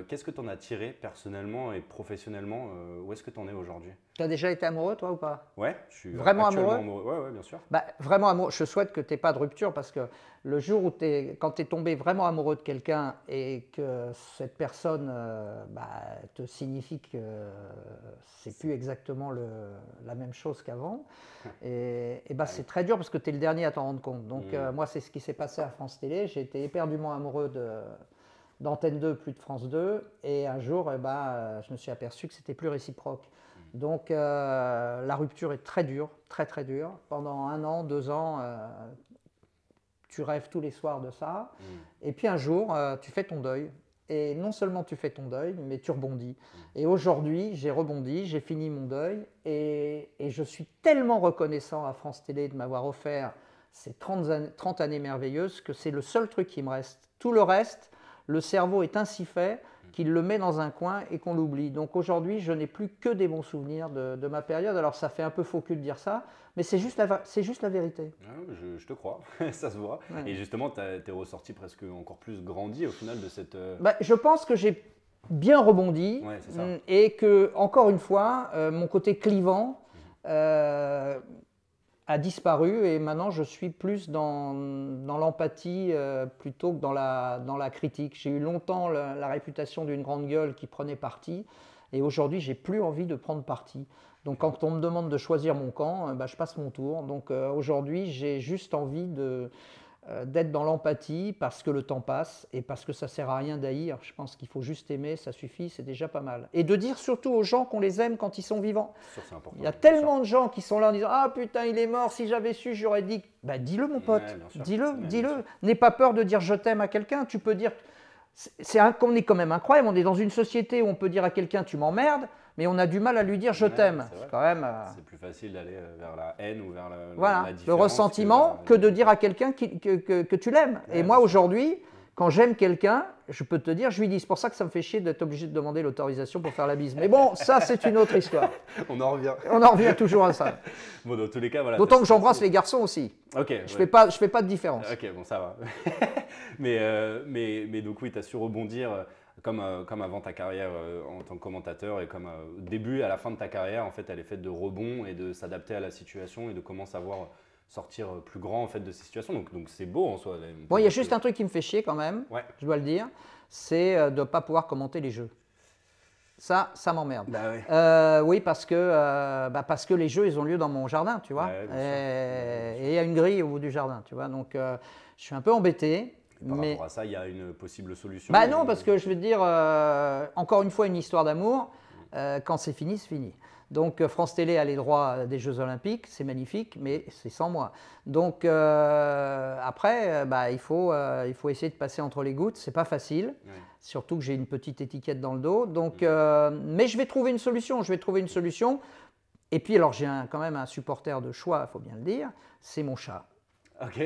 S5: qu'est-ce que tu en as tiré personnellement et professionnellement? Où est-ce que tu en es aujourd'hui?
S4: Tu as déjà été amoureux, toi, ou pas?
S5: Ouais, je suis
S4: Vraiment
S5: actuellement
S4: amoureux?
S5: Ouais, bien sûr.
S4: Bah, vraiment amoureux. Je souhaite que tu n'aies pas de rupture parce que le jour où quand tu es tombé vraiment amoureux de quelqu'un et que cette personne te signifie que c'est plus exactement la même chose qu'avant, et c'est très dur parce que tu es le dernier à t'en rendre compte. Donc moi, c'est ce qui s'est passé à France Télé. J'ai été éperdument amoureux d'Antenne 2 plus de France 2 et un jour, je me suis aperçu que c'était plus réciproque. Donc la rupture est très dure, très très dure. Pendant 1 an, 2 ans, tu rêves tous les soirs de ça. Et puis un jour, tu fais ton deuil. Et non seulement tu fais ton deuil, mais tu rebondis. Et aujourd'hui, j'ai rebondi, j'ai fini mon deuil. Et je suis tellement reconnaissant à France Télé de m'avoir offert ces 30 années merveilleuses que c'est le seul truc qui me reste. Tout le reste, le cerveau est ainsi fait qu'il le met dans un coin et qu'on l'oublie. Donc aujourd'hui, je n'ai plus que des bons souvenirs de ma période. Alors ça fait un peu faux cul de dire ça, mais c'est juste la vérité.
S5: Ah, je te crois, ça se voit.
S4: Ouais.
S5: Et justement, tu es ressorti presque encore plus grandi au final de cette…
S4: Je pense que j'ai bien rebondi
S5: Ouais, c'est ça.
S4: et que, encore une fois, mon côté clivant a disparu et maintenant je suis plus dans l'empathie plutôt que dans la critique. J'ai eu longtemps la réputation d'une grande gueule qui prenait parti et aujourd'hui j'ai plus envie de prendre parti. Donc quand on me demande de choisir mon camp, je passe mon tour. Donc aujourd'hui j'ai juste envie d'être dans l'empathie parce que le temps passe et parce que ça sert à rien d'haïr. Je pense qu'il faut juste aimer, ça suffit, c'est déjà pas mal. Et de dire surtout aux gens qu'on les aime quand ils sont vivants.
S5: C'est important.
S4: Il y a tellement de gens qui sont là en disant « Ah putain, il est mort, si j'avais su, j'aurais dit… » Dis-le mon pote,
S5: Ouais, bien sûr.
S4: dis-le,
S5: Ouais, bien
S4: dis-le.
S5: sûr.
S4: N'aie pas peur de dire « Je t'aime » à quelqu'un, tu peux dire… On est quand même incroyable, on est dans une société où on peut dire à quelqu'un « Tu m'emmerdes », mais on a du mal à lui dire « Je
S5: Ouais,
S4: t'aime
S5: c'est vrai. ».
S4: C'est quand même…
S5: C'est plus facile d'aller vers la haine ou vers la
S4: Voilà,
S5: différence
S4: le ressentiment que de dire à quelqu'un que tu l'aimes.
S5: Ouais,
S4: Et moi,
S5: bien sûr.
S4: aujourd'hui, quand j'aime quelqu'un, je peux te dire, je lui dis. C'est pour ça que ça me fait chier d'être obligé de demander l'autorisation pour faire la bise. Mais bon, ça, c'est une autre histoire.
S5: On en revient.
S4: On en revient toujours à ça.
S5: Bon, dans tous les cas, voilà.
S4: D'autant que j'embrasse les garçons aussi.
S5: Ok.
S4: Je fais pas de différence.
S5: Ok, bon, ça va. mais donc oui, tu as su rebondir comme avant ta carrière en tant que commentateur et comme au début, à la fin de ta carrière, en fait, elle est faite de rebond et de s'adapter à la situation et de comment savoir sortir plus grand en fait de ces situations. Donc c'est beau en soi.
S4: Bon, il y a juste un truc qui me fait chier quand même,
S5: Ouais.
S4: je dois le dire, c'est de ne pas pouvoir commenter les jeux. Ça m'emmerde.
S5: Bah ouais.
S4: Oui, parce que les jeux, ils ont lieu dans mon jardin, tu vois.
S5: Ouais, bien sûr.
S4: Et il y a une grille au bout du jardin, tu vois. Donc, je suis un peu embêté.
S5: Par
S4: Mais
S5: rapport à ça, il y a une possible solution.
S4: non, parce que je veux te dire, encore une fois, une histoire d'amour, quand c'est fini, c'est fini. Donc France Télé a les droits des Jeux Olympiques, c'est magnifique, mais c'est sans moi. Donc après, il faut essayer de passer entre les gouttes, c'est pas facile,
S5: Ouais.
S4: surtout que j'ai une petite étiquette dans le dos. Donc, mais je vais trouver une solution, Et puis alors j'ai quand même un supporter de choix, il faut bien le dire, c'est mon chat.
S5: Ok.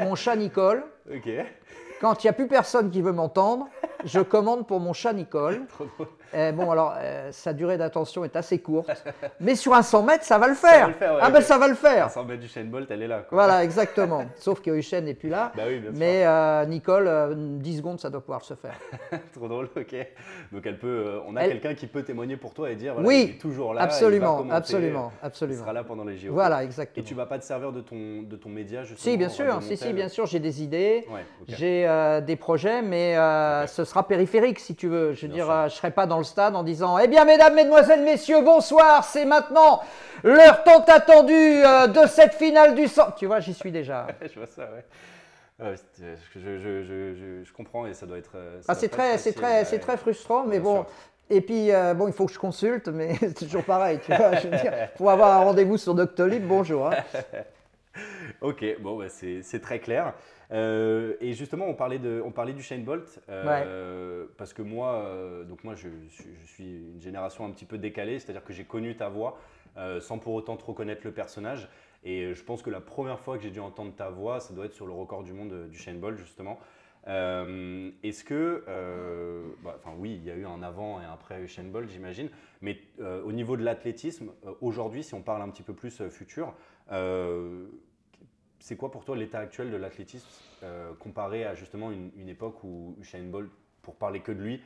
S4: Mon chat Nicole.
S5: Ok.
S4: Quand il n'y a plus personne qui veut m'entendre, je commande pour mon chat Nicole.
S5: Trop drôle.
S4: Bon, alors, sa durée d'attention est assez courte, mais sur un 100 mètres, ça va le faire.
S5: va le faire, ouais,
S4: Ah
S5: ok.
S4: ben, ça va le faire.
S5: 100 mètres du Usain Bolt, elle est là. Quoi.
S4: Voilà, exactement. Sauf que Usain n'est plus là.
S5: Bah oui, bien sûr.
S4: Mais Nicole, 10 secondes, ça doit pouvoir se faire.
S5: Trop drôle, ok. Donc elle peut, on a
S4: Elle-
S5: quelqu'un qui peut témoigner pour toi et dire voilà,
S4: Oui,
S5: il est toujours là, il va
S4: absolument,
S5: commenter,
S4: absolument,
S5: il
S4: absolument.
S5: sera là pendant les JO.
S4: Voilà,
S5: Et
S4: exactement.
S5: tu vas pas te servir de ton média justement
S4: Si, bien
S5: Radio
S4: sûr,
S5: Montel
S4: bien sûr, j'ai des idées,
S5: Ouais, ok.
S4: j'ai des projets, mais
S5: Ok.
S4: ce sera périphérique si tu veux. Je veux
S5: Bien
S4: dire,
S5: sûr.
S4: je ne serai pas dans le stade en disant « Eh bien, mesdames, mesdemoiselles, messieurs, bonsoir, c'est maintenant l'heure tant attendue de cette finale du sang. » Tu vois, j'y suis déjà.
S5: Je vois ça, ouais. Ouais, je comprends et ça doit être.
S4: Ah, c'est très frustrant, mais
S5: Bien
S4: bon.
S5: sûr.
S4: Et puis, bon, il faut que je consulte, mais c'est toujours pareil, tu vois. Je veux dire, pour avoir un rendez-vous sur Doctolib, bonjour. Hein.
S5: Ok, bon, bah, c'est très clair. Et justement, on parlait d'Usain Bolt, parce que moi, je suis une génération un petit peu décalée, c'est-à-dire que j'ai connu ta voix sans pour autant trop connaître le personnage. Et je pense que la première fois que j'ai dû entendre ta voix, ça doit être sur le record du monde d'Usain Bolt, justement. Est-ce que, oui, il y a eu un avant et un après Usain Bolt, j'imagine, mais au niveau de l'athlétisme, aujourd'hui, si on parle un petit peu plus futur, c'est quoi pour toi l'état actuel de l'athlétisme comparé à justement une époque où Usain Bolt, pour parler que de lui,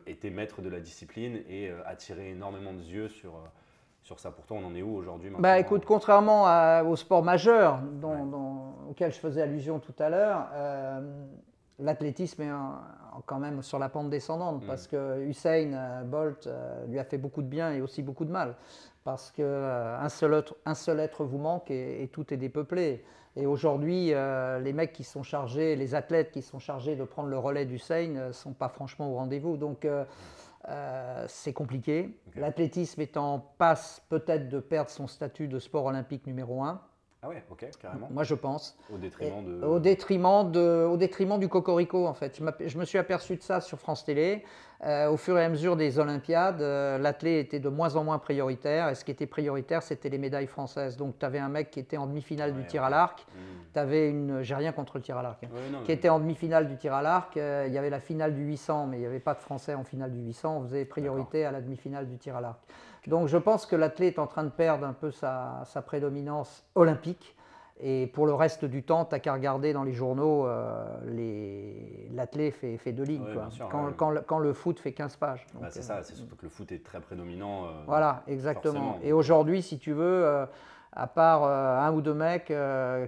S5: était maître de la discipline et attirait énormément de yeux sur ça. Pour toi, on en est où aujourd'hui maintenant?
S4: Bah écoute, contrairement au sport majeur auquel je faisais allusion tout à l'heure, l'athlétisme est quand même sur la pente descendante parce que Usain Bolt lui a fait beaucoup de bien et aussi beaucoup de mal. Parce qu'un seul être vous manque et tout est dépeuplé. Et aujourd'hui, les mecs qui sont chargés, les athlètes qui sont chargés de prendre le relais d'Usain ne sont pas franchement au rendez-vous. Donc c'est compliqué. Okay. L'athlétisme est en passe peut-être de perdre son statut de sport olympique numéro 1.
S5: Ah ouais, ok, carrément.
S4: Moi, je pense.
S5: Au détriment
S4: au détriment du cocorico, en fait. Je me suis aperçu de ça sur France Télé. Au fur et à mesure des Olympiades, l'athlète était de moins en moins prioritaire. Et ce qui était prioritaire, c'était les médailles françaises. Donc, tu avais un mec qui était en demi-finale du tir à l'arc. Tu avais j'ai rien contre le tir à l'arc, qui était en demi-finale du tir à l'arc. Il y avait la finale du 800, mais il n'y avait pas de Français en finale du 800. On faisait priorité à la demi-finale du tir à l'arc. Donc je pense que l'athlète est en train de perdre un peu sa prédominance olympique. Et pour le reste du temps, tu n'as qu'à regarder dans les journaux, l'athlète fait 2 lignes.
S5: Ouais,
S4: quoi.
S5: Sûr,
S4: quand le foot fait 15 pages.
S5: C'est ça, c'est surtout que le foot est très prédominant.
S4: Voilà, exactement.
S5: Forcément.
S4: Et aujourd'hui, si tu veux, à part un ou deux mecs,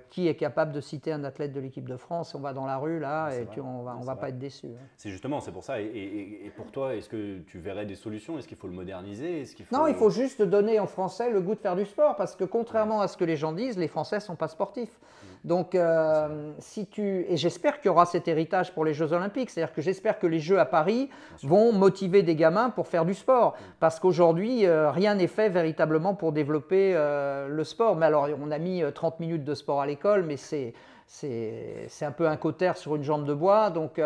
S4: qui est capable de citer un athlète de l'équipe de France? On va dans la rue là et on va pas être déçu. Hein.
S5: C'est pour ça. Et pour toi, est-ce que tu verrais des solutions? Est-ce qu'il faut le moderniser?
S4: Non, il faut juste donner aux Français le goût de faire du sport parce que contrairement à ce que les gens disent, les Français ne sont pas sportifs. Donc, et j'espère qu'il y aura cet héritage pour les Jeux Olympiques, c'est-à-dire que j'espère que les Jeux à Paris vont motiver des gamins pour faire du sport, parce qu'aujourd'hui, rien n'est fait véritablement pour développer le sport. Mais alors, on a mis 30 minutes de sport à l'école, mais c'est un peu un cautère sur une jambe de bois, donc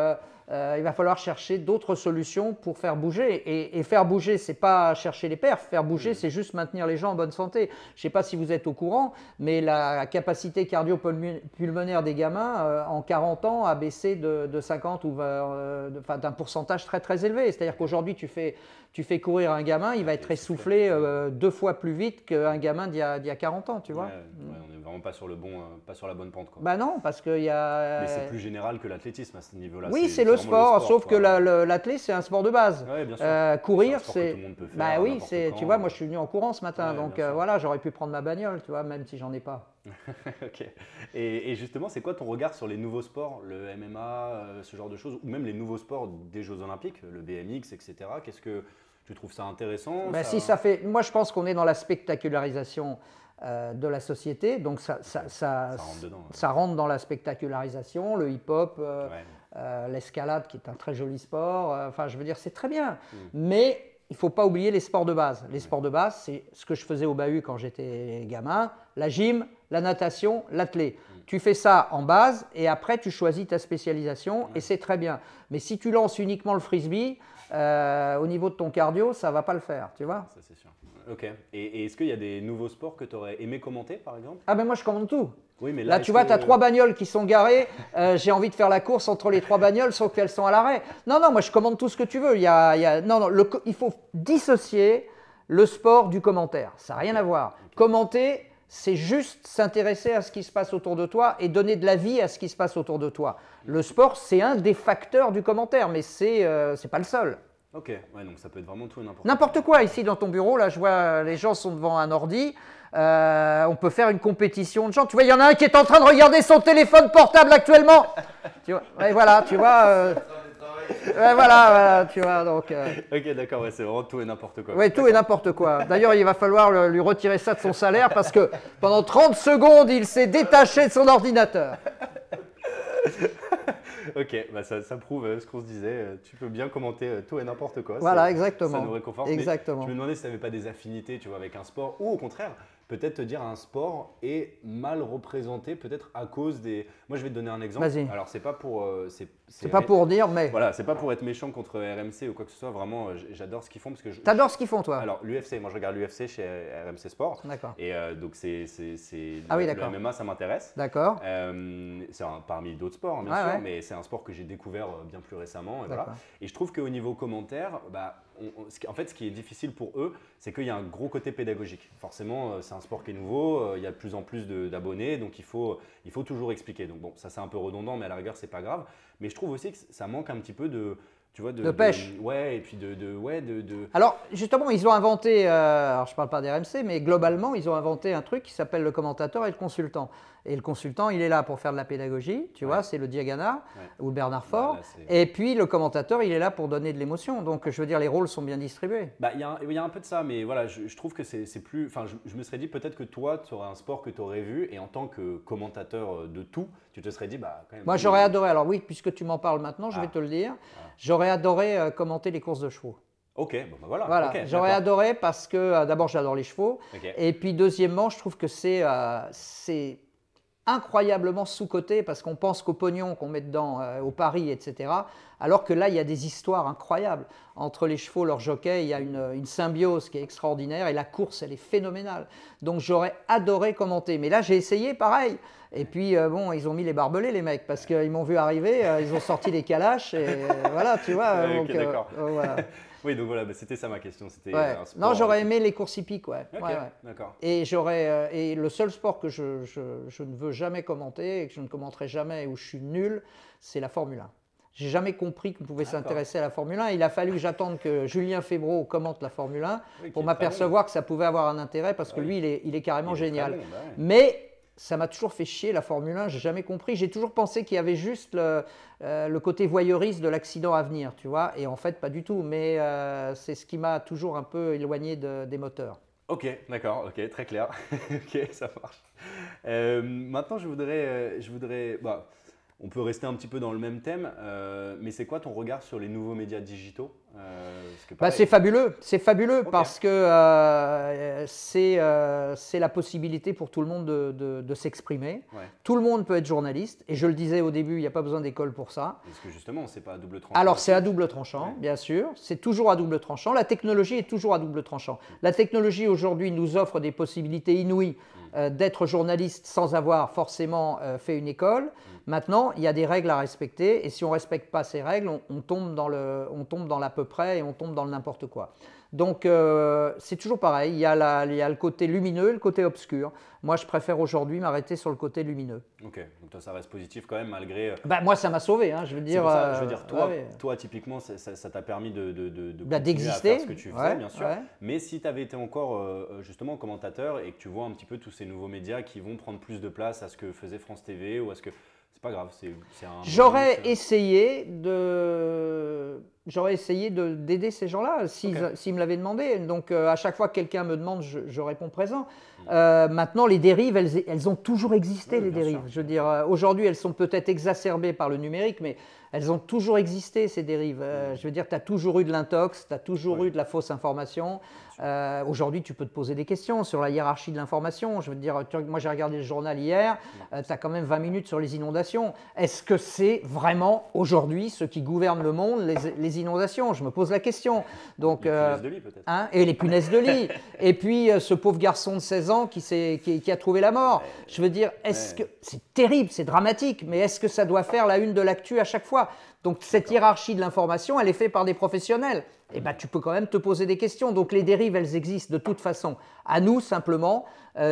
S4: il va falloir chercher d'autres solutions pour faire bouger. Et faire bouger, c'est pas chercher les perfs, faire bouger, c'est juste maintenir les gens en bonne santé. Je ne sais pas si vous êtes au courant, mais la capacité cardio-pulmonaire des gamins en 40 ans a baissé de 50 ou d'un pourcentage très très élevé. C'est-à-dire qu'aujourd'hui, tu fais courir un gamin, il va être essoufflé 2 fois plus vite qu'un gamin d'il y a 40 ans, tu vois.
S5: On n'est vraiment pas sur la bonne pente, quoi.
S4: Bah non, parce qu'il y a…
S5: Mais c'est plus général que l'athlétisme à ce niveau-là.
S4: Oui, c'est le sport, sauf que l'athlète, c'est un sport de base.
S5: Ouais, bien sûr.
S4: Courir,
S5: c'est… Tout le monde peut faire,
S4: bah oui, tu vois, moi je suis venu en courant ce matin,
S5: ouais,
S4: donc voilà, j'aurais pu prendre ma bagnole, tu vois, même si j'en ai pas.
S5: Ok. Et justement, c'est quoi ton regard sur les nouveaux sports, le MMA, ce genre de choses, ou même les nouveaux sports des Jeux Olympiques, le BMX, etc. Qu'est-ce que tu trouves ça intéressant?
S4: Moi, je pense qu'on est dans la spectacularisation de la société, donc ça
S5: rentre dedans,
S4: ça rentre dans la spectacularisation, le hip-hop, l'escalade qui est un très joli sport, enfin je veux dire c'est très bien, mais il ne faut pas oublier les sports de base. Les sports de base, c'est ce que je faisais au bahut quand j'étais gamin, la gym, la natation, l'athlé. Tu fais ça en base et après tu choisis ta spécialisation et c'est très bien. Mais si tu lances uniquement le frisbee, au niveau de ton cardio, ça ne va pas le faire, tu vois.
S5: Ça c'est sûr. Ok. Et est-ce qu'il y a des nouveaux sports que tu aurais aimé commenter, par exemple?
S4: Ah ben moi je commande tout.
S5: Oui, mais
S4: là tu vois, tu as 3 bagnoles qui sont garées, j'ai envie de faire la course entre les 3 bagnoles sauf qu'elles sont à l'arrêt. Non, moi je commande tout ce que tu veux. Il faut dissocier le sport du commentaire, ça n'a rien à voir. Commenter, c'est juste s'intéresser à ce qui se passe autour de toi et donner de la vie à ce qui se passe autour de toi. Le sport, c'est un des facteurs du commentaire, mais c'est pas le seul.
S5: Ok, ouais, donc ça peut être vraiment tout et n'importe quoi.
S4: N'importe quoi. Ici, dans ton bureau, là, je vois les gens sont devant un ordi. On peut faire une compétition de gens. Tu vois, il y en a un qui est en train de regarder son téléphone portable actuellement. Tu vois, et voilà, tu vois. Voilà, tu vois. Donc,
S5: Ok, d'accord, ouais, c'est vraiment tout et n'importe quoi.
S4: Oui, tout et n'importe quoi. D'ailleurs, il va falloir lui retirer ça de son salaire parce que pendant 30 secondes, il s'est détaché de son ordinateur.
S5: Ok, bah ça prouve ce qu'on se disait. Tu peux bien commenter tout et n'importe quoi.
S4: Voilà,
S5: Ça
S4: exactement.
S5: nous réconforte.
S4: Exactement.
S5: Mais je me demandais si tu n'avais pas des affinités, tu vois, avec un sport, ou au contraire, peut-être te dire un sport est mal représenté, peut-être à cause des. Moi, je vais te donner un exemple.
S4: Vas-y.
S5: Alors, c'est pas pour.
S4: C'est pas pour dire, mais
S5: Voilà, c'est pas pour être méchant contre RMC ou quoi que ce soit. Vraiment, j'adore ce qu'ils font parce que.
S4: t'adores ce qu'ils font, toi.
S5: Alors, l'UFC, moi, je regarde l'UFC chez RMC Sport.
S4: D'accord.
S5: Et donc,
S4: Ah oui,
S5: le
S4: d'accord.
S5: MMA, ça m'intéresse.
S4: D'accord.
S5: Parmi d'autres sports, hein, bien
S4: Ouais,
S5: sûr,
S4: ouais.
S5: mais c'est un sport que j'ai découvert bien plus récemment. Et, voilà.
S4: D'accord.
S5: Et je trouve qu'au niveau commentaire, bah, en fait, ce qui est difficile pour eux, c'est qu'il y a un gros côté pédagogique. Forcément, c'est un sport qui est nouveau, il y a de plus en plus d'abonnés, donc il faut toujours expliquer. Donc bon, ça c'est un peu redondant, mais à la rigueur, c'est pas grave. Mais je trouve aussi que ça manque un petit peu de… Tu vois,
S4: De pêche.
S5: Ouais, et puis de…
S4: Alors, justement, ils ont inventé, alors je ne parle pas d'RMC, mais globalement, ils ont inventé un truc qui s'appelle le commentateur et le consultant. Et le consultant, il est là pour faire de la pédagogie, tu vois, c'est le Diagana ou le Bernard Faure. Et puis, le commentateur, il est là pour donner de l'émotion. Donc, je veux dire, les rôles sont bien distribués.
S5: Bah, il y a un peu de ça, mais voilà, je trouve que c'est plus… Enfin, je me serais dit peut-être que toi, tu aurais un sport que tu aurais vu et en tant que commentateur de tout, tu te serais dit, bah quand même…
S4: Moi, j'aurais adoré, alors oui, puisque tu m'en parles maintenant, je vais te le dire, j'aurais adoré commenter les courses de chevaux.
S5: Ok, bon bah voilà.
S4: Voilà,
S5: okay,
S4: j'aurais adoré parce que d'abord, j'adore les chevaux.
S5: Okay.
S4: Et puis, deuxièmement, je trouve que c'est incroyablement sous-coté parce qu'on pense qu'au pognon qu'on met dedans, au pari, etc. Alors que là, il y a des histoires incroyables. Entre les chevaux, leurs jockeys, il y a une symbiose qui est extraordinaire et la course, elle est phénoménale. Donc, j'aurais adoré commenter. Mais là, j'ai essayé, pareil. Et puis, bon, ils ont mis les barbelés, les mecs, parce qu'ils m'ont vu arriver, ils ont sorti les calaches et voilà, tu vois.
S5: Ok, d'accord.
S4: Voilà.
S5: Oui, donc voilà, bah, c'était ça ma question. C'était
S4: Ouais.
S5: un sport…
S4: Non, j'aurais aimé les courses hippiques, ouais.
S5: Ok,
S4: Ouais, ouais.
S5: d'accord.
S4: Et et le seul sport que je ne veux jamais commenter et que je ne commenterai jamais et où je suis nul, c'est la Formule 1. J'ai jamais compris qu'on pouvait s'intéresser à la Formule 1. Il a fallu que j'attende que Julien Febvreau commente la Formule 1 pour m'apercevoir que ça pouvait avoir un intérêt parce que lui, il est carrément génial.
S5: Bon, bah ouais.
S4: Mais ça m'a toujours fait chier la Formule 1, j'ai jamais compris. J'ai toujours pensé qu'il y avait juste le côté voyeuriste de l'accident à venir, tu vois. Et en fait, pas du tout. Mais c'est ce qui m'a toujours un peu éloigné des moteurs.
S5: Ok, d'accord, ok, très clair. Ok, ça marche. Maintenant, je voudrais bah, on peut rester un petit peu dans le même thème, mais c'est quoi ton regard sur les nouveaux médias digitaux
S4: c'est fabuleux
S5: Okay.
S4: parce que c'est la possibilité pour tout le monde de s'exprimer.
S5: Ouais.
S4: Tout le monde peut être journaliste et je le disais au début, il n'y a pas besoin d'école pour ça.
S5: Parce que justement, c'est pas à double tranchant.
S4: Alors c'est à double tranchant, bien sûr, c'est toujours à double tranchant. La technologie est toujours à double tranchant. La technologie aujourd'hui nous offre des possibilités inouïes d'être journaliste sans avoir forcément fait une école. Maintenant, il y a des règles à respecter et si on ne respecte pas ces règles, on tombe dans l'à peu près et on tombe dans le n'importe quoi. Donc c'est toujours pareil, il y a le côté lumineux et le côté obscur. Moi, je préfère aujourd'hui m'arrêter sur le côté lumineux.
S5: Ok, donc toi, ça reste positif quand même malgré…
S4: Moi, ça m'a sauvé, hein, je veux dire.
S5: Je veux dire, toi typiquement, ça t'a permis de continuer à faire ce que tu faisais, bien sûr. Ouais. Mais si tu avais été encore justement commentateur et que tu vois un petit peu tous ces nouveaux médias qui vont prendre plus de place à ce que faisait France TV ou à ce que… C'est pas grave, c'est un…
S4: J'aurais essayé d'aider ces gens-là s'ils me l'avaient demandé. Donc à chaque fois que quelqu'un me demande, je réponds présent. Maintenant, les dérives, elles ont toujours existé, les dérives. Sûr. Je veux dire, aujourd'hui, elles sont peut-être exacerbées par le numérique, mais elles ont toujours existé, ces dérives. Je veux dire, tu as toujours eu de l'intox, tu as toujours eu de la fausse information. Aujourd'hui, tu peux te poser des questions sur la hiérarchie de l'information. Je veux dire, moi, j'ai regardé le journal hier, tu as quand même 20 minutes sur les inondations. Est-ce que c'est vraiment aujourd'hui ce qui gouverne le monde, les inondations? Je me pose la question. Donc,
S5: les punaises de lit, peut-être.
S4: Et les punaises de lit. Et puis, ce pauvre garçon de 16 ans qui a trouvé la mort. Je veux dire, est-ce que c'est terrible, c'est dramatique, mais est-ce que ça doit faire la une de l'actu à chaque fois? Donc, cette hiérarchie de l'information, elle est faite par des professionnels. Et tu peux quand même te poser des questions. Donc, les dérives, elles existent de toute façon. À nous, simplement,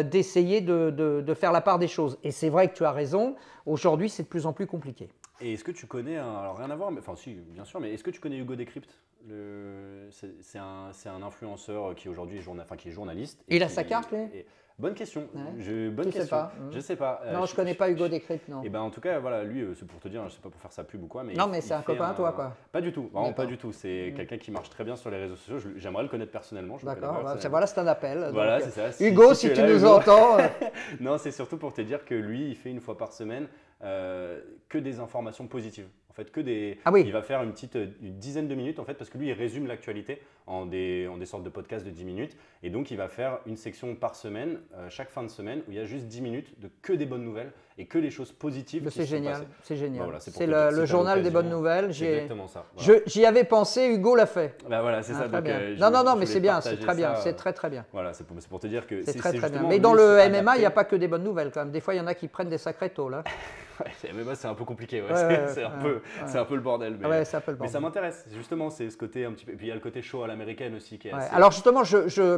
S4: d'essayer de faire la part des choses. Et c'est vrai que tu as raison. Aujourd'hui, c'est de plus en plus compliqué.
S5: Et est-ce que tu connais, alors rien à voir, mais enfin si, bien sûr, mais est-ce que tu connais Hugo Décrypte? C'est un influenceur qui aujourd'hui est journaliste.
S4: Il a sa carte, lui?
S5: Bonne question.
S4: Ouais.
S5: Bonne question.
S4: Sais pas.
S5: Je sais pas.
S4: Non, je connais pas Hugo Décrypte, non.
S5: Et ben en tout cas, voilà, lui, c'est pour te dire, je sais pas pour faire sa pub ou quoi, mais
S4: non, mais c'est un copain à toi, quoi.
S5: Pas du tout, vraiment pas du tout. C'est quelqu'un qui marche très bien sur les réseaux sociaux. J'aimerais le connaître personnellement.
S4: D'accord. Voilà, c'est un appel.
S5: Voilà, c'est ça.
S4: Hugo, si tu nous entends.
S5: Non, c'est surtout pour te dire que lui, il fait une fois par semaine que des informations positives. En fait, que des.
S4: Ah oui.
S5: Il va faire une dizaine de minutes en fait, parce que lui, il résume l'actualité en des sortes de podcasts de 10 minutes. Et donc, il va faire une section par semaine, chaque fin de semaine, où il y a juste 10 minutes de que des bonnes nouvelles et que les choses positives.
S4: C'est génial, c'est génial.
S5: Bah voilà,
S4: c'est le journal des bonnes nouvelles.
S5: C'est exactement ça. Voilà.
S4: J'y avais pensé, Hugo l'a fait.
S5: Bah voilà, c'est ça.
S4: Très
S5: Donc,
S4: bien. Non, mais c'est bien, c'est très bien, c'est très très bien.
S5: Voilà, c'est pour te dire que
S4: c'est très bien.
S5: justement.
S4: Mais dans le MMA, il n'y a pas que des bonnes nouvelles quand même. Des fois, il y en a qui prennent des sacrés taux là.
S5: Ouais, MMA, c'est un peu compliqué, c'est un peu le bordel. Mais,
S4: c'est un peu le bordel.
S5: Mais ça m'intéresse, justement, c'est ce côté un petit peu. Et puis il y a le côté show à l'américaine aussi qui est assez.
S4: Alors justement,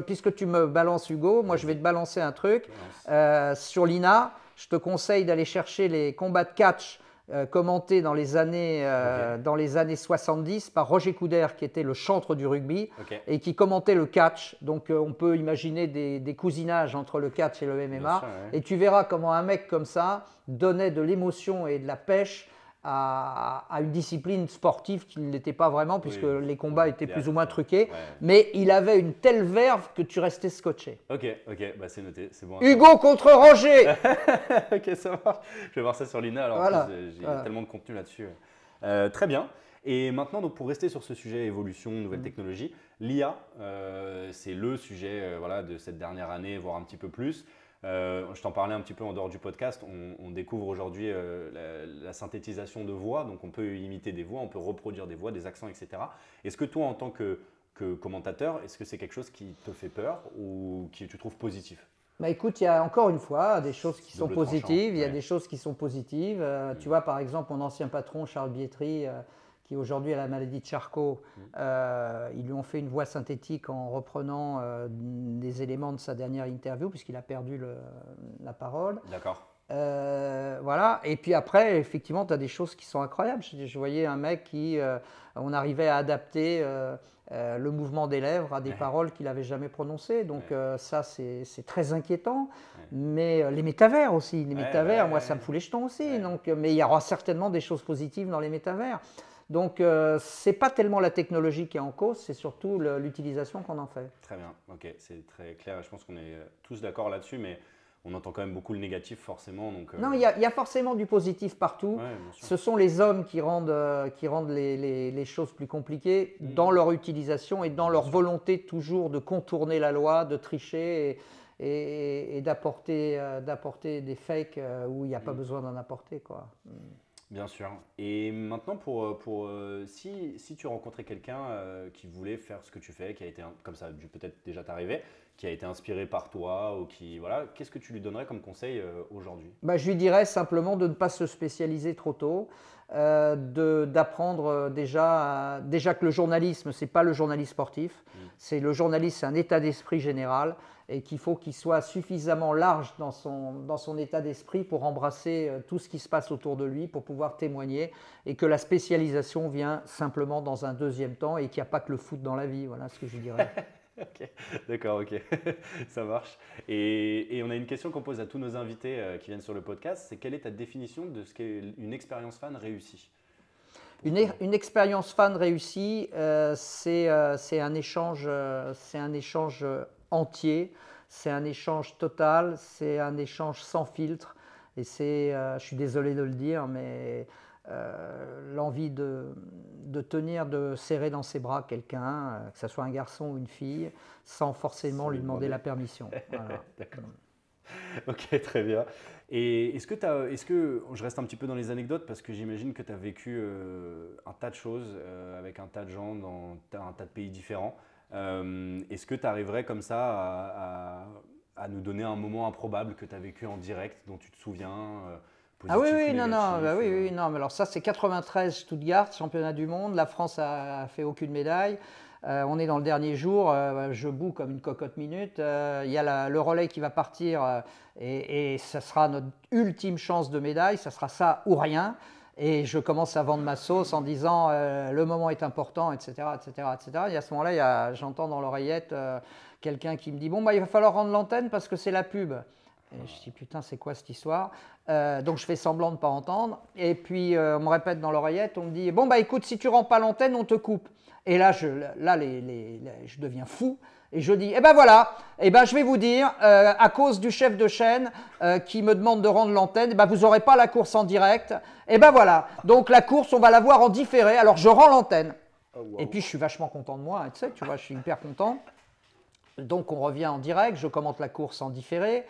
S4: puisque tu me balances Hugo, moi je vais te balancer un truc. Sur l'INA, je te conseille d'aller chercher les combats de catch commentés dans les années 70 par Roger Coudert, qui était le chantre du rugby et qui commentait le catch. Donc on peut imaginer des cousinages entre le catch et le MMA.
S5: Sûr,
S4: et tu verras comment un mec comme ça donnait de l'émotion et de la pêche à une discipline sportive qui ne l'était pas vraiment, puisque les combats étaient plus ou moins truqués. Mais il avait une telle verve que tu restais scotché.
S5: Ok, bah c'est noté, c'est bon.
S4: Hugo contre Roger.
S5: Ok, ça marche. Je vais voir ça sur l'INA, alors
S4: Voilà.
S5: J'ai tellement de contenu là-dessus. Très bien. Et maintenant, donc, pour rester sur ce sujet évolution, nouvelles technologies, l'IA, c'est le sujet de cette dernière année, voire un petit peu plus. Je t'en parlais un petit peu en dehors du podcast, on découvre aujourd'hui la synthétisation de voix, donc on peut imiter des voix, on peut reproduire des voix, des accents, etc. Est-ce que toi, en tant que commentateur, est-ce que c'est quelque chose qui te fait peur ou que tu trouves positif?
S4: Bah écoute, il y a encore une fois des choses qui sont positives,
S5: tranchant,
S4: il y a des choses qui sont positives. Tu vois, par exemple, mon ancien patron, Charles Bietri, qui aujourd'hui a la maladie de Charcot, ils lui ont fait une voix synthétique en reprenant des éléments de sa dernière interview, puisqu'il a perdu la parole.
S5: D'accord.
S4: Voilà. Et puis après, effectivement, tu as des choses qui sont incroyables. Je voyais un mec on arrivait à adapter le mouvement des lèvres à des paroles qu'il n'avait jamais prononcées. Donc ça, c'est très inquiétant. Mais les métavers aussi. Les métavers, moi, ça me fout les jetons aussi. Donc, mais il y aura certainement des choses positives dans les métavers. Donc, ce n'est pas tellement la technologie qui est en cause, c'est surtout l'utilisation qu'on en fait.
S5: Très bien, ok, c'est très clair. Je pense qu'on est tous d'accord là-dessus, mais on entend quand même beaucoup le négatif forcément. Donc,
S4: Non, il y a forcément du positif partout. Ce sont les hommes qui rendent les choses plus compliquées dans leur utilisation et dans leur volonté toujours de contourner la loi, de tricher et d'apporter des fakes où il n'y a pas besoin d'en apporter, quoi.
S5: Bien sûr. Et maintenant, si tu rencontrais quelqu'un qui voulait faire ce que tu fais, qui a été comme ça, peut-être déjà t'arriver, qui a été inspiré par toi ou qu'est-ce que tu lui donnerais comme conseil aujourd'hui?
S4: Je lui dirais simplement de ne pas se spécialiser trop tôt, d'apprendre déjà que le journalisme, c'est pas le journalisme sportif, c'est un état d'esprit général et qu'il faut qu'il soit suffisamment large dans son état d'esprit pour embrasser tout ce qui se passe autour de lui, pour pouvoir témoigner, et que la spécialisation vient simplement dans un deuxième temps et qu'il n'y a pas que le foot dans la vie. Voilà ce que je dirais.
S5: Ok, d'accord, ok, ça marche. Et on a une question qu'on pose à tous nos invités qui viennent sur le podcast, c'est quelle est ta définition de ce qu'est une expérience fan réussie?
S4: Une expérience fan réussie, c'est un échange entier, c'est un échange total, c'est un échange sans filtre. Et je suis désolé de le dire, mais l'envie de tenir, de serrer dans ses bras quelqu'un, que ce soit un garçon ou une fille, sans forcément lui demander la permission. Voilà.
S5: D'accord. Ok, très bien. Et est-ce que je reste un petit peu dans les anecdotes parce que j'imagine que tu as vécu un tas de choses avec un tas de gens dans un tas de pays différents. Est-ce que tu arriverais comme ça à nous donner un moment improbable que tu as vécu en direct, dont tu te souviens
S4: Ah oui, oui, non, mais alors ça c'est 93 Stuttgart, championnat du monde, la France a fait aucune médaille. On est dans le dernier jour, je boue comme une cocotte minute. Il y a le relais qui va partir et ça sera notre ultime chance de médaille, ça sera ça ou rien. Et je commence à vendre ma sauce en disant le moment est important, etc., etc., etc. Et à ce moment-là, j'entends dans l'oreillette quelqu'un qui me dit bon, il va falloir rendre l'antenne parce que c'est la pub. Et je dis putain, c'est quoi cette histoire? Donc je fais semblant de ne pas entendre. Et puis on me répète dans l'oreillette, on me dit bon bah écoute, si tu rends pas l'antenne, on te coupe. Et là, je deviens fou. Et je dis, eh ben voilà, eh ben je vais vous dire, à cause du chef de chaîne qui me demande de rendre l'antenne, eh ben vous n'aurez pas la course en direct. Eh ben voilà, donc la course, on va la voir en différé, alors je rends l'antenne.
S5: Oh, wow.
S4: Et puis je suis vachement content de moi, hein, tu vois, je suis hyper content. Donc on revient en direct, je commente la course en différé.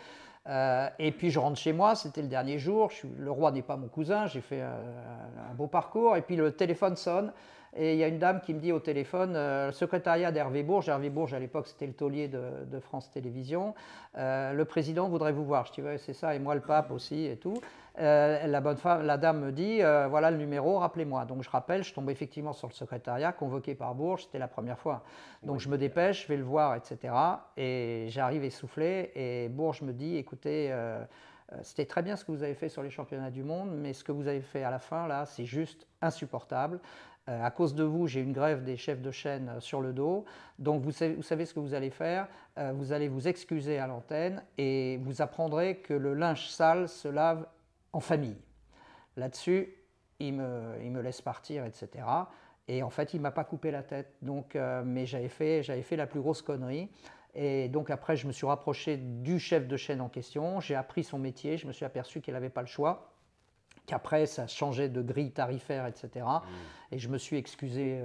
S4: Et puis je rentre chez moi, c'était le dernier jour, le roi n'est pas mon cousin, j'ai fait un beau parcours. Et puis le téléphone sonne. Et il y a une dame qui me dit au téléphone, le secrétariat d'Hervé Bourges à l'époque c'était le taulier de France Télévisions, le président voudrait vous voir. Je dis ouais, c'est ça, et moi le pape aussi et tout. La bonne femme, la dame me dit voilà le numéro, rappelez-moi. Donc je rappelle, je tombe effectivement sur le secrétariat convoqué par Bourges, c'était la première fois. Donc je me dépêche, je vais le voir, etc. Et j'arrive essoufflé et Bourges me dit écoutez, c'était très bien ce que vous avez fait sur les championnats du monde, mais ce que vous avez fait à la fin là, c'est juste insupportable. À cause de vous, j'ai une grève des chefs de chaîne sur le dos. Donc, vous savez ce que vous allez faire. Vous allez vous excuser à l'antenne et vous apprendrez que le linge sale se lave en famille. Là-dessus, il me laisse partir, etc. Et en fait, il ne m'a pas coupé la tête. Donc, mais j'avais fait la plus grosse connerie. Et donc, après, je me suis rapproché du chef de chaîne en question. J'ai appris son métier. Je me suis aperçu qu'il n'avait pas le choix. Qu'après, ça changeait de grille tarifaire, etc. Et je me suis excusé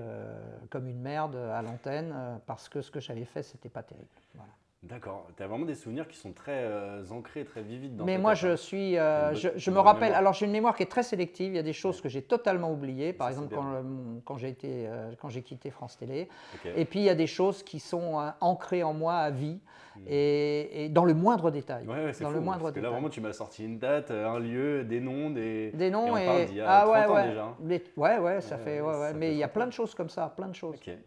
S4: comme une merde à l'antenne parce que ce que j'avais fait, c'était pas terrible. Voilà.
S5: D'accord. Tu as vraiment des souvenirs qui sont très ancrés, très vivides dans
S4: Mais
S5: ta
S4: moi,
S5: tête, hein.
S4: je me rappelle, alors j'ai une mémoire qui est très sélective, il y a des choses que j'ai totalement oubliées, par exemple quand j'ai quitté France Télé.
S5: Okay.
S4: Et puis il y a des choses qui sont ancrées en moi à vie. Et dans le moindre détail.
S5: Ouais, c'est
S4: dans
S5: fou,
S4: le moindre
S5: parce que
S4: détail.
S5: là, vraiment, tu m'as sorti une date, un lieu, des noms,
S4: des noms
S5: et on parle d'il y a 30 ans déjà. Hein.
S4: Ça fait, mais il y a plein de choses comme ça, plein de choses.
S5: Okay.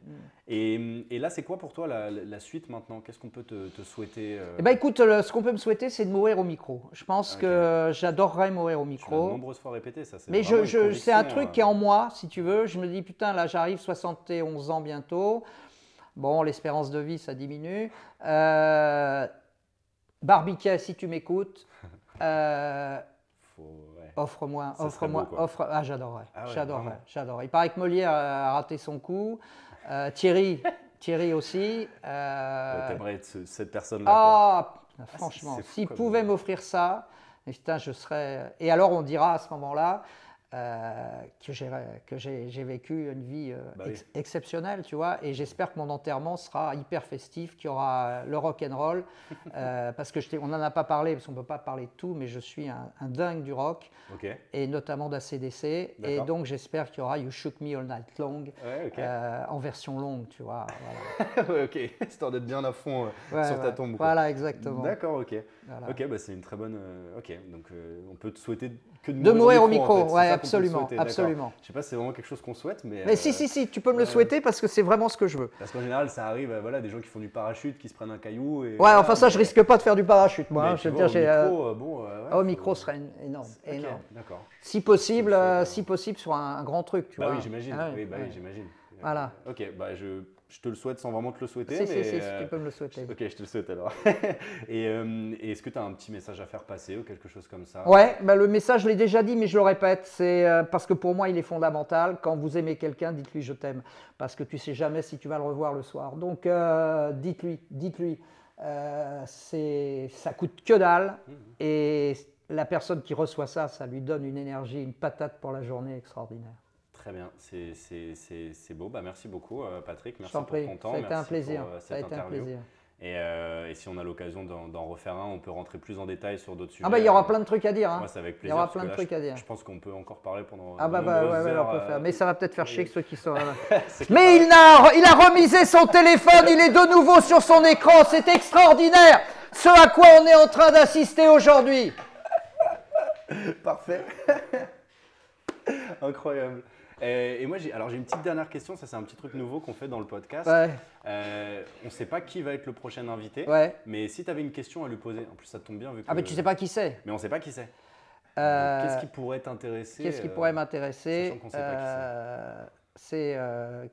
S5: Et là, c'est quoi pour toi la suite maintenant? Qu'est-ce qu'on peut te souhaiter
S4: Eh ben, écoute, ce qu'on peut me souhaiter, c'est de mourir au micro. Je pense que j'adorerais mourir au micro.
S5: Tu l'as de nombreuses fois répété, ça.
S4: Mais c'est un truc qui est en moi, si tu veux. Je me dis, putain, là, j'arrive 71 ans bientôt. Bon, l'espérance de vie, ça diminue. Barbiquet, si tu m'écoutes, offre-moi. Ah, j'adorerais.
S5: Ah ouais,
S4: j'adorerais. Il paraît que Molière a raté son coup. Thierry aussi.
S5: T'aimerais être cette personne-là.
S4: Ah, franchement, s'il pouvait m'offrir ça, putain, je serais. Et alors, on dira à ce moment-là que j'ai vécu une vie exceptionnelle, tu vois, et j'espère que mon enterrement sera hyper festif, qu'il y aura le rock'n'roll, parce que on n'en a pas parlé, parce qu'on ne peut pas parler de tout, mais je suis un dingue du rock, et notamment d'ACDC, et donc j'espère qu'il y aura You Shook Me All Night Long, en version longue, tu vois.
S5: Voilà. Ok, histoire d'être bien à fond sur ta tombe.
S4: Voilà, exactement.
S5: D'accord, ok.
S4: Voilà.
S5: Ok, bah c'est une très bonne. Ok, donc on peut te souhaiter que
S4: de mourir au micro.
S5: En fait.
S4: Ouais, absolument.
S5: Je sais pas si c'est vraiment quelque chose qu'on souhaite, mais.
S4: Mais si, tu peux me le souhaiter parce que c'est vraiment ce que je veux.
S5: Parce qu'en général, ça arrive, voilà, des gens qui font du parachute, qui se prennent un caillou. Et,
S4: ouais, enfin ça, je risque pas de faire du parachute, moi.
S5: Hein,
S4: je veux dire, au micro serait énorme.
S5: D'accord.
S4: Si possible, sur un grand truc, tu vois.
S5: Oui, j'imagine. J'imagine.
S4: Voilà.
S5: Ok, bah je te le souhaite sans vraiment te le souhaiter.
S4: Si, tu peux me le souhaiter.
S5: Ok, je te le souhaite alors. Et est-ce que tu as un petit message à faire passer ou quelque chose comme ça?
S4: Ouais, bah, le message, je l'ai déjà dit, mais je le répète. C'est parce que pour moi, il est fondamental. Quand vous aimez quelqu'un, dites-lui je t'aime. Parce que tu ne sais jamais si tu vas le revoir le soir. Donc, dites-lui. Ça coûte que dalle. Et la personne qui reçoit ça, ça lui donne une énergie, une patate pour la journée extraordinaire.
S5: Très bien, c'est beau. Bah, merci beaucoup, Patrick. Merci pour ton temps.
S4: Ça a été un plaisir.
S5: Ça a été un plaisir. Et si on a l'occasion d'en refaire un, on peut rentrer plus en détail sur d'autres sujets.
S4: Ah bah il y aura plein de trucs à dire. Hein.
S5: Moi, c'est avec plaisir.
S4: Il y aura plein de trucs à dire.
S5: Je pense qu'on peut encore parler pendant.
S4: Ah bah
S5: heures,
S4: on peut faire. Mais ça va peut-être faire chier que ceux qui sont là. Mais il a remisé son téléphone, il est de nouveau sur son écran. C'est extraordinaire. Ce à quoi on est en train d'assister aujourd'hui.
S5: Parfait. Incroyable. Et moi, j'ai une petite dernière question. Ça, c'est un petit truc nouveau qu'on fait dans le podcast.
S4: Ouais.
S5: On ne sait pas qui va être le prochain invité.
S4: Ouais.
S5: Mais si tu avais une question à lui poser, en plus, ça tombe bien. Vu que,
S4: mais tu ne sais pas qui c'est.
S5: Mais on ne sait pas qui c'est. Qu'est-ce qui pourrait t'intéresser?
S4: Qu'est-ce qui pourrait m'intéresser?
S5: Sachant qu'on ne sait pas qui c'est.
S4: C'est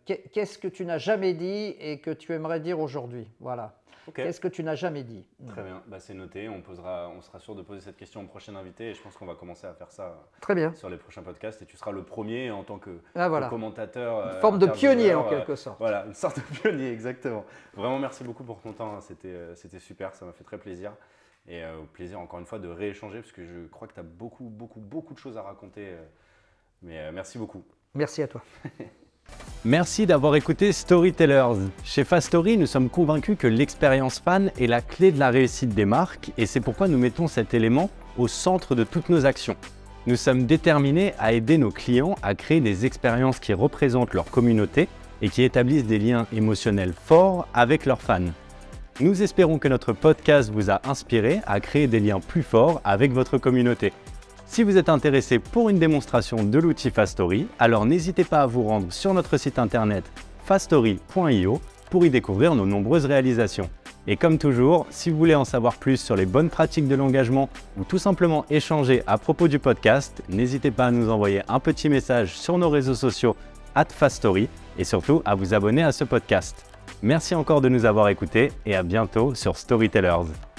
S4: qu'est-ce que tu n'as jamais dit et que tu aimerais dire aujourd'hui? Voilà.
S5: Okay.
S4: Qu'est-ce que tu n'as jamais dit?
S5: Très bien, bah, c'est noté. On sera sûr de poser cette question au prochain invité et je pense qu'on va commencer à faire ça
S4: très bien
S5: sur les prochains podcasts. Et tu seras le premier en tant que,
S4: voilà.
S5: que commentateur.
S4: Une forme de pionnier en quelque sorte.
S5: Voilà, une sorte de pionnier, exactement. Vraiment, merci beaucoup pour ton temps. Hein. C'était super, ça m'a fait très plaisir. Et au plaisir encore une fois de rééchanger parce que je crois que tu as beaucoup de choses à raconter. Mais merci beaucoup.
S4: Merci à toi.
S1: Merci d'avoir écouté Storytellers. Chez Fastory, nous sommes convaincus que l'expérience fan est la clé de la réussite des marques et c'est pourquoi nous mettons cet élément au centre de toutes nos actions. Nous sommes déterminés à aider nos clients à créer des expériences qui représentent leur communauté et qui établissent des liens émotionnels forts avec leurs fans. Nous espérons que notre podcast vous a inspiré à créer des liens plus forts avec votre communauté. Si vous êtes intéressé pour une démonstration de l'outil Fastory, alors n'hésitez pas à vous rendre sur notre site internet fastory.io pour y découvrir nos nombreuses réalisations. Et comme toujours, si vous voulez en savoir plus sur les bonnes pratiques de l'engagement ou tout simplement échanger à propos du podcast, n'hésitez pas à nous envoyer un petit message sur nos réseaux sociaux @Fastory et surtout à vous abonner à ce podcast. Merci encore de nous avoir écoutés et à bientôt sur Storytellers.